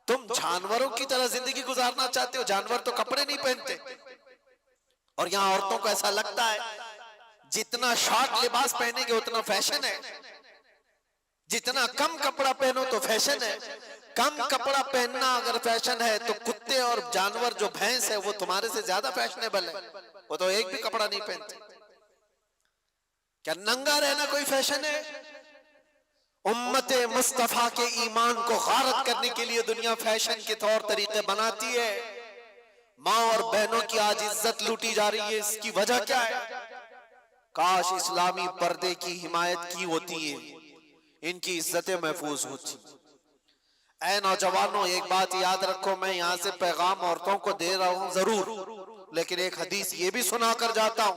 تم جانوروں کی طرح زندگی گزارنا چاہتے ہو؟ جانور تو کپڑے نہیں پہنتے، اور یہاں عورتوں کو ایسا لگتا ہے جتنا شارٹ لباس پہنیں گے اتنا فیشن ہے، جتنا کم کپڑا پہنو تو فیشن ہے۔ کم کپڑا پہننا اگر فیشن ہے تو کتے اور جانور جو بھینس ہے وہ تمہارے سے زیادہ فیشنیبل ہے، وہ تو ایک بھی کپڑا نہیں پہنتے۔ کیا ننگا رہنا کوئی فیشن ہے؟ امت مصطفیٰ کے ایمان کو غارت کرنے کے لیے دنیا فیشن کے طور طریقے بناتی ہے۔ ماں اور بہنوں کی آج عزت لوٹی جا رہی ہے، اس کی وجہ کیا ہے؟ کاش اسلامی پردے کی حمایت کی ہوتی ہے، ان کی عزتیں محفوظ ہوتی۔ اے نوجوانوں، ایک بات یاد رکھو، میں یہاں سے پیغام عورتوں کو دے رہا ہوں ضرور، لیکن ایک حدیث یہ بھی سنا کر جاتا ہوں۔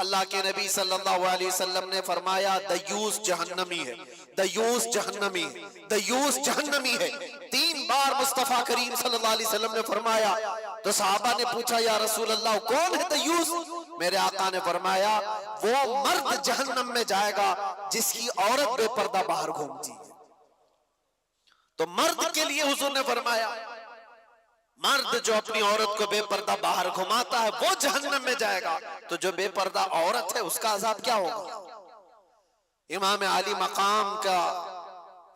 اللہ کے نبی صلی اللہ علیہ وسلم نے فرمایا دیوس جہنمی ہے، دیوس جہنمی ہے، دیوس جہنمی ہے۔ 3 بار مصطفیٰ کریم صلی اللہ علیہ وسلم نے فرمایا۔ تو صحابہ نے پوچھا یا رسول اللہ کون ہے دیوس؟ میرے آقا نے فرمایا وہ مرد جہنم میں جائے گا جس کی عورت بے پردہ باہر گھومتی ہے۔ تو مرد کے لیے حضور نے فرمایا مرد جو اپنی عورت کو بے پردہ باہر گھماتا ہے وہ جہنم میں جائے گا، تو جو بے پردہ عورت ہے اس کا عذاب کیا ہوگا؟ امام عالی مقام کا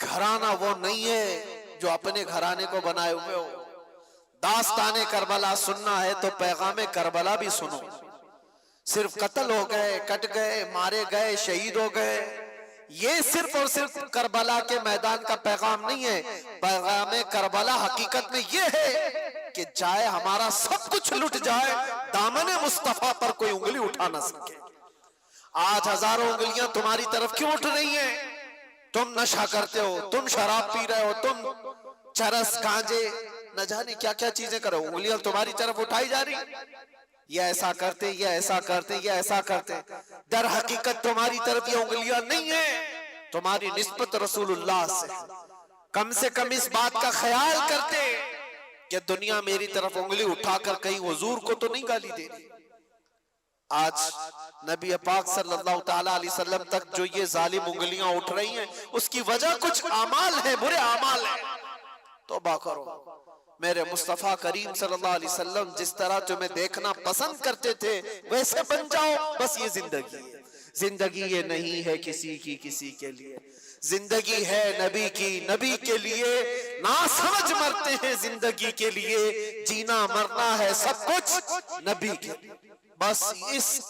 گھرانہ وہ نہیں ہے جو اپنے گھرانے کو بنائے ہوئے ہو۔ داستان کربلا سننا ہے تو پیغام کربلا بھی سنو۔ صرف قتل ہو گئے، کٹ گئے، مارے گئے، شہید ہو گئے، یہ صرف اور صرف کربلا کے میدان کا پیغام نہیں ہے۔ پیغام کربلا حقیقت میں یہ ہے کہ چاہے ہمارا سب کچھ لٹ جائے، دامن مصطفیٰ پر کوئی انگلی اٹھا نہ سکے۔ آج ہزاروں انگلیاں تمہاری طرف کیوں اٹھ رہی ہیں؟ تم نشہ کرتے ہو، تم شراب پی رہے ہو، تم چرس گانجے نہ جانے کیا کیا چیزیں کرو، انگلیاں تمہاری طرف اٹھائی جا رہی۔ یہ ایسا کرتے، یہ ایسا کرتے، یہ ایسا کرتے، در حقیقت تمہاری طرف یہ انگلیاں نہیں ہیں، تمہاری نسبت رسول اللہ سے۔ کم سے کم اس بات کا خیال کرتے کہ دنیا میری طرف انگلی اٹھا کر کہیں حضور کو تو نہیں گالی دے رہی۔ آج نبی پاک صلی اللہ تعالیٰ علیہ وسلم تک جو یہ ظالم انگلیاں اٹھ رہی ہیں اس کی وجہ کچھ اعمال ہے، برے اعمال ہیں۔ توبہ کرو۔ میرے مصطفیٰ کریم صلی اللہ علیہ وسلم جس طرح تمہیں دیکھنا پسند کرتے تھے ویسے بن جاؤ، بس یہ زندگی ہے۔ زندگی یہ نہیں ہے کسی کی کسی کے لیے، زندگی ہے نبی کی نبی کے لیے۔ نا سمجھ مرتے ہیں زندگی کے لیے، جینا مرنا ہے سب کچھ نبی کے لیے۔ بس اس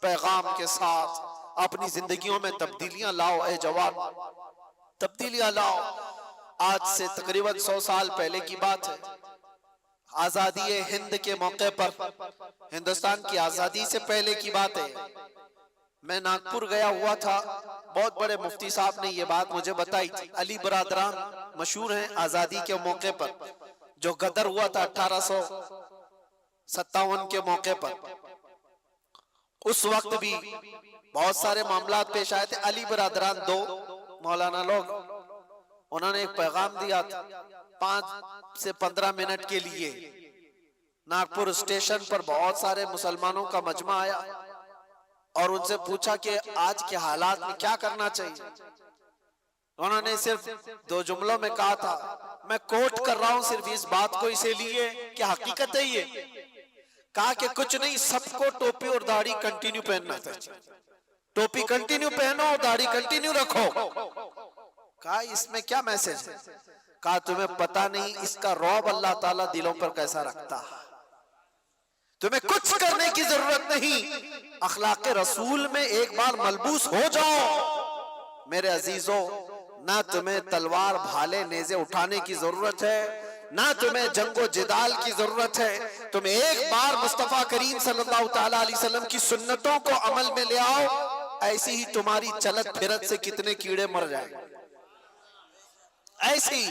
پیغام کے ساتھ اپنی زندگیوں میں تبدیلیاں لاؤ اے جوان، تبدیلیاں لاؤ۔ آج سے تقریباً 100 سال پہلے کی بات ہے، آزادی ہند کے موقع پر، ہندوستان کی آزادی سے پہلے کی بات ہے، میں ناگپور گیا ہوا تھا۔ بہت بڑے مفتی صاحب نے یہ بات مجھے بتائی تھی۔ علی برادران مشہور ہیں آزادی کے موقع پر، جو غدر ہوا تھا 1857 کے موقع پر، اس وقت بھی بہت سارے معاملات پیش آئے تھے. علی برادران دو مولانا لوگ، انہوں نے ایک پیغام دیا تھا 5 سے 15 منٹ کے لیے. ناگپور اسٹیشن پر بہت سارے مسلمانوں کا مجمع آیا اور ان سے پوچھا کہ آج کے حالات میں کیا کرنا چاہیے. انہوں نے صرف 2 جملوں میں کہا تھا، میں کوٹ کر رہا ہوں صرف اس بات کو اسے لیے کہ حقیقت ہے یہ، کہا کہ کچھ نہیں، سب کو ٹوپی اور داڑھی کنٹینیو پہننا چاہیے. ٹوپی کنٹینیو پہنو اور داڑھی کنٹینیو رکھو. کہا اس میں کیا میسج ہے؟ کہا تمہیں پتہ نہیں اس کا رعب اللہ تعالیٰ دلوں پر کیسا رکھتا. تمہیں کچھ کرنے کی ضرورت نہیں، اخلاق رسول میں ایک بار ملبوس ہو جاؤ. میرے عزیزوں، نہ تمہیں تلوار بھالے نیزے اٹھانے کی ضرورت ہے، نہ تمہیں جنگ و جدال کی ضرورت ہے. تم ایک بار مصطفیٰ کریم صلی اللہ تعالیٰ علیہ وسلم کی سنتوں کو عمل میں لے آؤ، ایسی ہی تمہاری چلت پھرت سے کتنے کیڑے مر جائیں. ایسی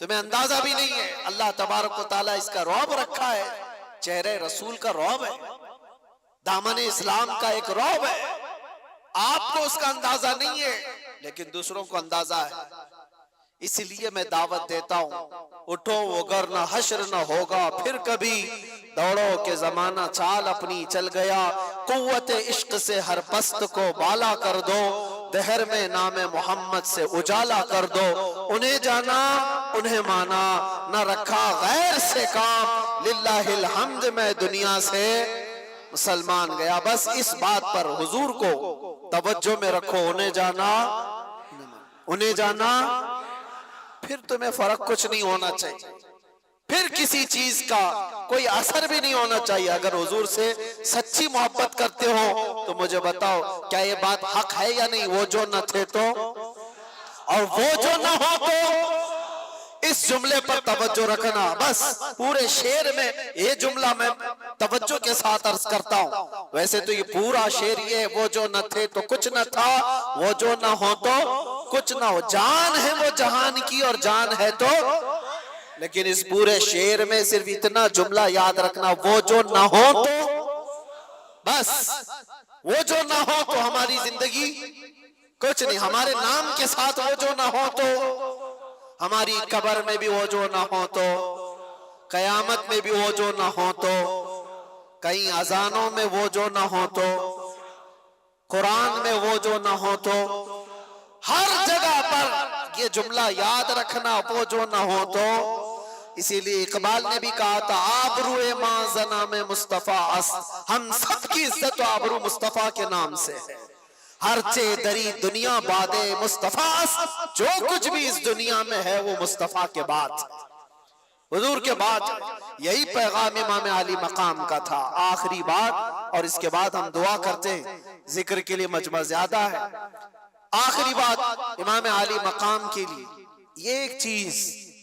تمہیں اندازہ بھی نہیں ہے. اللہ تبارک و تعالیٰ اس کا رعب رکھا ہے، چہرے رسول کا رعب ہے، دامن اسلام کا ایک رعب ہے. آپ کو اس کا اندازہ نہیں ہے لیکن دوسروں کو اندازہ ہے. اس لیے میں دعوت دیتا ہوں، اٹھو وگرنہ حشر نہ ہوگا پھر کبھی، دوڑو کہ زمانہ چال اپنی چل گیا، قوت عشق سے ہر پست کو بالا کر دو، دہر میں نام محمد سے اجالا کر دو. انہیں جانا انہیں مانا، نہ رکھا غیر سے کام، للہ الحمد میں دنیا سے مسلمان گیا. بس اس بات پر حضور کو توجہ میں رکھو، انہیں جانا انہیں جانا، پھر تمہیں فرق کچھ نہیں ہونا چاہیے، پھر کسی چیز کا کوئی اثر بھی نہیں ہونا چاہیے. اگر حضور سے سچی محبت کرتے ہو تو مجھے بتاؤ کیا یہ بات حق ہے یا نہیں؟ وہ جو نہ تھے تو اور وہ جو نہ ہو تو. اس جملے پر توجہ رکھنا. بس پورے شعر میں یہ جملہ میں توجہ کے ساتھ عرض کرتا ہوں. ویسے تو یہ پورا شعر یہ، وہ جو نہ تھے تو کچھ نہ تھا، وہ جو نہ ہو تو کچھ نہ ہو. جان ہے وہ جہان کی اور جان ہے تو، لیکن اس پورے شعر میں صرف اتنا جملہ یاد رکھنا، وہ جو نہ ہو تو. بس وہ جو نہ ہو تو ہماری زندگی کچھ نہیں. ہمارے نام کے ساتھ وہ جو نہ ہو تو، ہماری قبر میں بھی وہ جو نہ ہو تو، قیامت میں بھی وہ جو نہ ہو تو، کئی اذانوں میں وہ جو نہ ہو تو، قرآن میں وہ جو نہ ہو تو، ہر جگہ پر یہ جملہ یاد رکھنا، وہ جو نہ ہو تو. اسی لیے اقبال نے بھی کہا تھا، آبروئے ماں زنام مصطفیٰ است، ہم سب کی عزت و آبرو مصطفیٰ کے نام سے ہے. ہر چے دری دنیا بادے مصطفیٰ است، جو کچھ بھی اس دنیا میں ہے وہ مصطفیٰ کے بعد، حضور کے بعد. یہی پیغام امام علی مقام کا تھا. آخری بات، اور اس کے بعد ہم دعا کرتے ہیں، ذکر کے لیے مجمع زیادہ ہے. آخری بات امام علی مقام کے لیے یہ ایک چیز،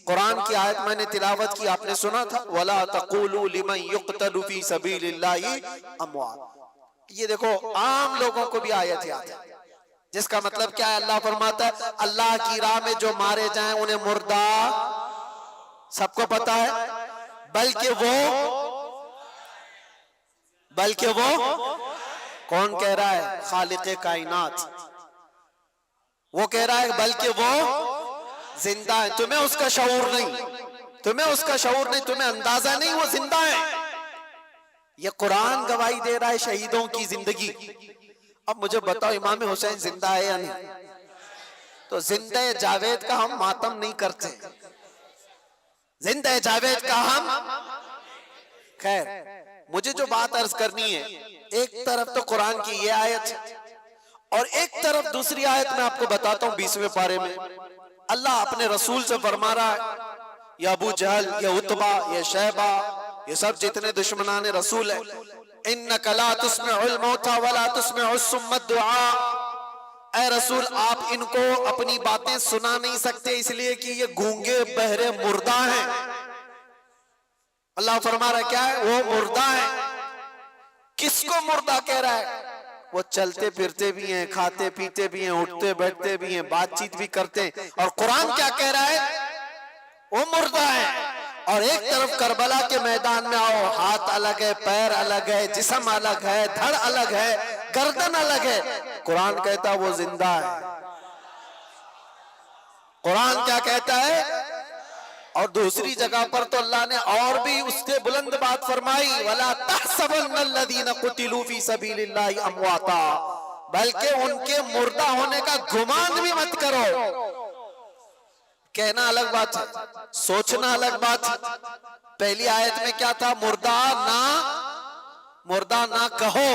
قرآن کی آیت میں نے تلاوت کی، آپ نے سنا تھا، وَلَا تَقُولُوا لِمَنْ يُقْتَلُ فِي سَبِيلِ اللَّهِ أَمْوَاتٌ. یہ دیکھو عام لوگوں کو بھی آیت یاد ہے، جس کا مطلب کیا ہے؟ اللہ فرماتا ہے اللہ کی راہ میں جو مارے جائیں انہیں مردہ، سب کو پتا ہے، بلکہ وہ کون کہہ رہا ہے؟ خالق کائنات. وہ کہہ رہا ہے بلکہ وہ زندہ ہے. تمہیں اس کا شعور نہیں، تمہیں اندازہ نہیں، وہ زندہ ہے. یہ قرآن گواہی دے رہا ہے شہیدوں کی زندگی. اب مجھے بتاؤ امام حسین زندہ ہے یا نہیں؟ تو زندہ جاوید کا ہم ماتم نہیں کرتے، زندہ جاوید کا ہم. خیر، مجھے جو بات عرض کرنی ہے، ایک طرف تو قرآن کی یہ آیت اور ایک طرف دوسری آیت میں آپ کو بتاتا ہوں 20ویں پارے میں اللہ اپنے رسول سے فرما رہا ہے، یا ابو جہل، یا عتبہ، یا شیبہ، یہ سب جتنے دشمنان رسول ہیں، اِنَّكَ لَا تُسْمِعُ الْمَوْتَى وَلَا تُسْمِعُ الصُّمَّ الدُّعَاءَ. اے رسول آپ ان کو اپنی باتیں سنا نہیں سکتے، اس لیے کہ یہ گونگے بہرے مردہ ہیں. اللہ فرما رہا ہے کیا ہے؟ وہ مردہ ہیں. کس کو مردہ کہہ رہا ہے؟ وہ چلتے پھرتے بھی ہیں، کھاتے پیتے بھی ہیں، اٹھتے بیٹھتے بھی ہیں، بات چیت بھی کرتے ہیں. اور قرآن کیا کہہ رہا ہے؟ وہ مردہ ہیں. اور ایک طرف کربلا کے میدان میں آؤ، ہاتھ الگ ہے، پیر الگ ہے، جسم الگ ہے، دھڑ الگ ہے، گردن الگ ہے، قرآن کہتا وہ زندہ ہے۔ قرآن کیا کہتا ہے؟ اور دوسری جگہ پر تو اللہ نے اور بھی اس سے بلند بات فرمائی، وَلَا تَحْسَبَنَّ الَّذِينَ قُتِلُوا فِي سَبِيلِ اللَّهِ أَمْوَاتًا، بلکہ ان کے مردہ ہونے کا گمان بھی مت کرو۔ کہنا الگ بات ہے، سوچنا الگ بات ہے۔ پہلی آیت میں کیا تھا؟ مردہ نہ کہو۔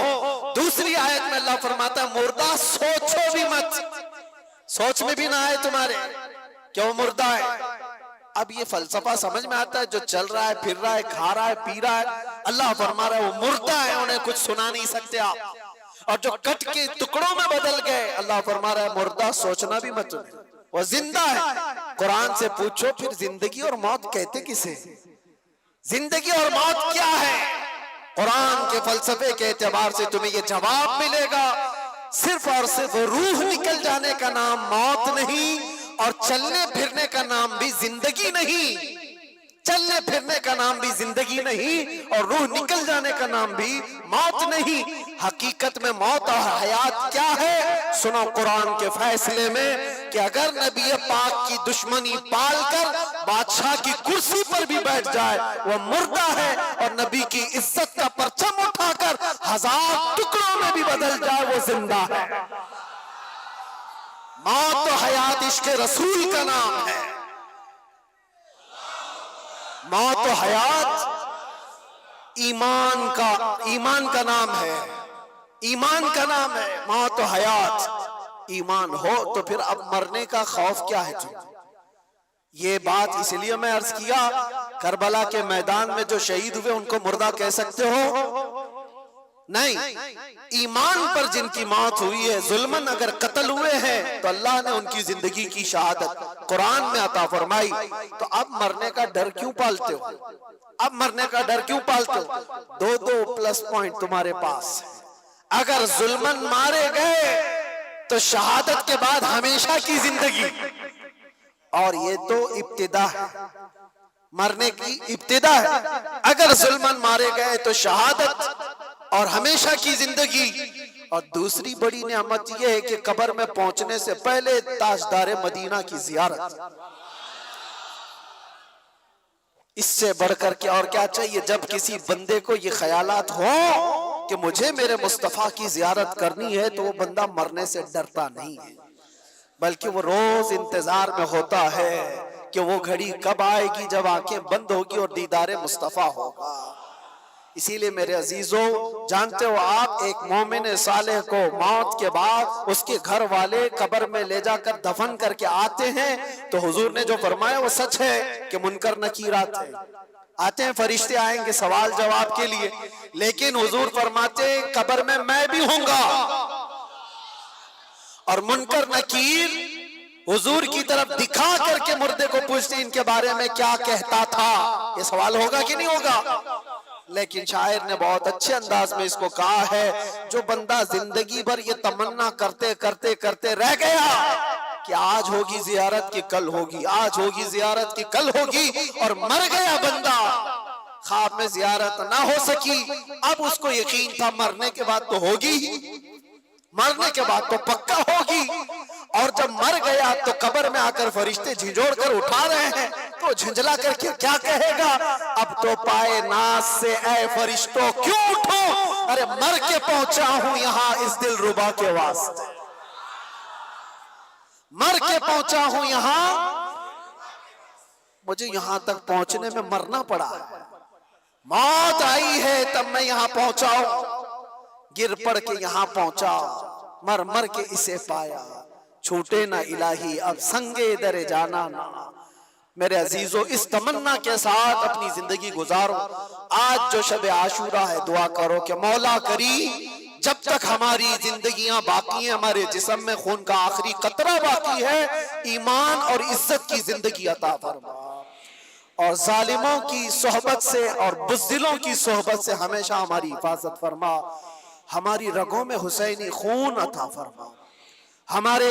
دوسری آیت میں اللہ فرماتا ہے مردہ سوچو بھی مت، سوچ میں بھی نہ آئے تمہارے کہ وہ مردہ ہے۔ اب یہ فلسفہ سمجھ میں آتا ہے، جو چل رہا ہے، پھر رہا ہے، کھا رہا ہے، پی رہا ہے، اللہ فرما رہا ہے وہ مردہ ہے، انہیں کچھ سنا نہیں سکتے آپ۔ اور جو کٹ کے ٹکڑوں میں بدل گئے، اللہ فرما رہا ہے مردہ سوچنا بھی مت، وہ زندہ ہے۔ قرآن سے پوچھو پھر زندگی اور موت کہتے کسے؟ زندگی اور موت کیا ہے؟ قرآن کے فلسفے کے اعتبار سے تمہیں یہ جواب ملے گا، صرف اور صرف روح نکل جانے کا نام موت نہیں، اور چلنے پھرنے کا نام بھی زندگی نہیں۔ چلنے پھرنے کا نام بھی زندگی نہیں، اور روح نکل جانے کا نام بھی موت نہیں۔ حقیقت میں موت اور حیات کیا ہے؟ سنو قرآن کے فیصلے میں کہ اگر نبی پاک کی دشمنی پال کر بادشاہ کی کرسی پر بھی بیٹھ جائے وہ مردہ ہے، اور نبی کی عزت کا پرچم اٹھا کر 1000 ٹکڑوں میں بھی بدل جائے وہ زندہ ہے۔ موت و حیات عشق رسول کا نام ہے۔ موت و حیات ایمان کا نام ہے، ایمان کا نام ہے۔ موت و حیات ایمان ہو تو پھر اب مرنے کا خوف کیا ہے تم؟ یہ بات اس لیے میں عرض کیا، کربلا کے میدان میں جو شہید ہوئے ان کو مردہ کہہ سکتے ہو؟ نہیں، ایمان پر جن کی موت ہوئی ہے، ظلمن اگر قتل ہوئے ہیں تو اللہ نے ان کی زندگی کی شہادت قرآن میں عطا فرمائی۔ تو اب مرنے کا ڈر کیوں پالتے ہو؟ اب مرنے کا ڈر کیوں پالتے ہو؟ دو پلس پوائنٹ تمہارے پاس۔ اگر ظلمن مارے گئے تو شہادت کے بعد ہمیشہ کی زندگی، اور یہ تو ابتدا ہے، مرنے کی ابتدا ہے۔ اگر ظلمن مارے گئے تو شہادت اور ہمیشہ کی زندگی، اور دوسری بڑی نعمت یہ ہے کہ قبر میں پہنچنے سے پہلے تاجدار مدینہ کی زیارت۔ اس سے بڑھ کر کے اور کیا چاہیے؟ جب کسی بندے کو یہ خیالات ہوں کہ مجھے میرے مصطفیٰ کی زیارت کرنی ہے تو وہ بندہ مرنے سے ڈرتا نہیں ہے، بلکہ وہ روز انتظار میں ہوتا ہے کہ وہ گھڑی کب آئے گی جب آنکھیں بند ہوگی اور دیدار مصطفیٰ ہوگا۔ اسی لیے میرے عزیزوں، جانتے ہو آپ ایک مومن صالح کو موت کے بعد اس کے گھر والے قبر میں لے جا کر دفن کر کے آتے ہیں تو حضور نے جو فرمایا وہ سچ ہے کہ منکر نکیرات آتے ہیں، فرشتے آئیں گے سوال جواب کے لیے، لیکن حضور فرماتے ہیں قبر میں بھی ہوں گا، اور منکر نکیر حضور کی طرف دکھا کر کے مردے کو پوچھتے ان کے بارے میں کیا کہتا تھا۔ یہ سوال ہوگا کہ نہیں ہوگا؟ لیکن شاعر نے بہت اچھے انداز میں اس کو کہا ہے، جو بندہ زندگی بھر یہ تمنا کرتے کرتے کرتے رہ گیا کہ آج ہوگی زیارت کی کل ہوگی، آج ہوگی زیارت کی کل ہوگی، اور مر گیا بندہ، خواب میں زیارت نہ ہو سکی، اب اس کو یقین تھا مرنے کے بعد تو ہوگی، مرنے کے بعد تو پکا ہوگی، اور جب مر گیا تو قبر میں آ کر فرشتے جھنجھوڑ کر اٹھا رہے ہیں تو جھنجلا کر کے کیا کہے گا؟ اب تو پائے ناز سے اے فرشتوں کیوں اٹھو، ارے مر کے پہنچا ہوں یہاں اس دل ربا کے واسطے، مر کے پہنچا ہوں یہاں، مجھے یہاں تک پہنچنے میں مرنا پڑا ہے، موت آئی ہے تب میں یہاں پہنچا ہوں، گر پڑ کے یہاں پہنچا، مر مر کے اسے پایا، چھوٹے نہ الہی اب سنگے در جانا نہ۔ میرے عزیزو، اس تمنا کے ساتھ اپنی زندگی گزارو۔ آج جو شب عاشورہ ہے، دعا کرو کہ مولا کریم جب تک ہماری زندگیاں باقی ہیں، ہمارے جسم میں خون کا آخری قطرہ باقی ہے، ایمان اور عزت کی زندگی عطا فرما، اور ظالموں کی صحبت سے اور بزدلوں کی صحبت سے ہمیشہ ہماری حفاظت فرما، ہماری رگوں میں حسینی خون عطا فرما، ہمارے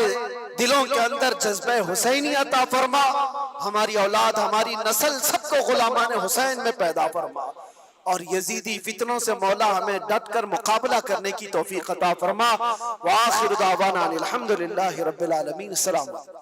دلوں کے اندر جذبہ حسینی عطا فرما، ہماری اولاد ہماری نسل سب کو غلامان حسین میں پیدا فرما، اور یزیدی فتنوں سے مولا ہمیں ڈٹ کر مقابلہ کرنے کی توفیق عطا فرما۔ وآخر دعوانا الحمدللہ رب العالمین۔ السلام علیکم۔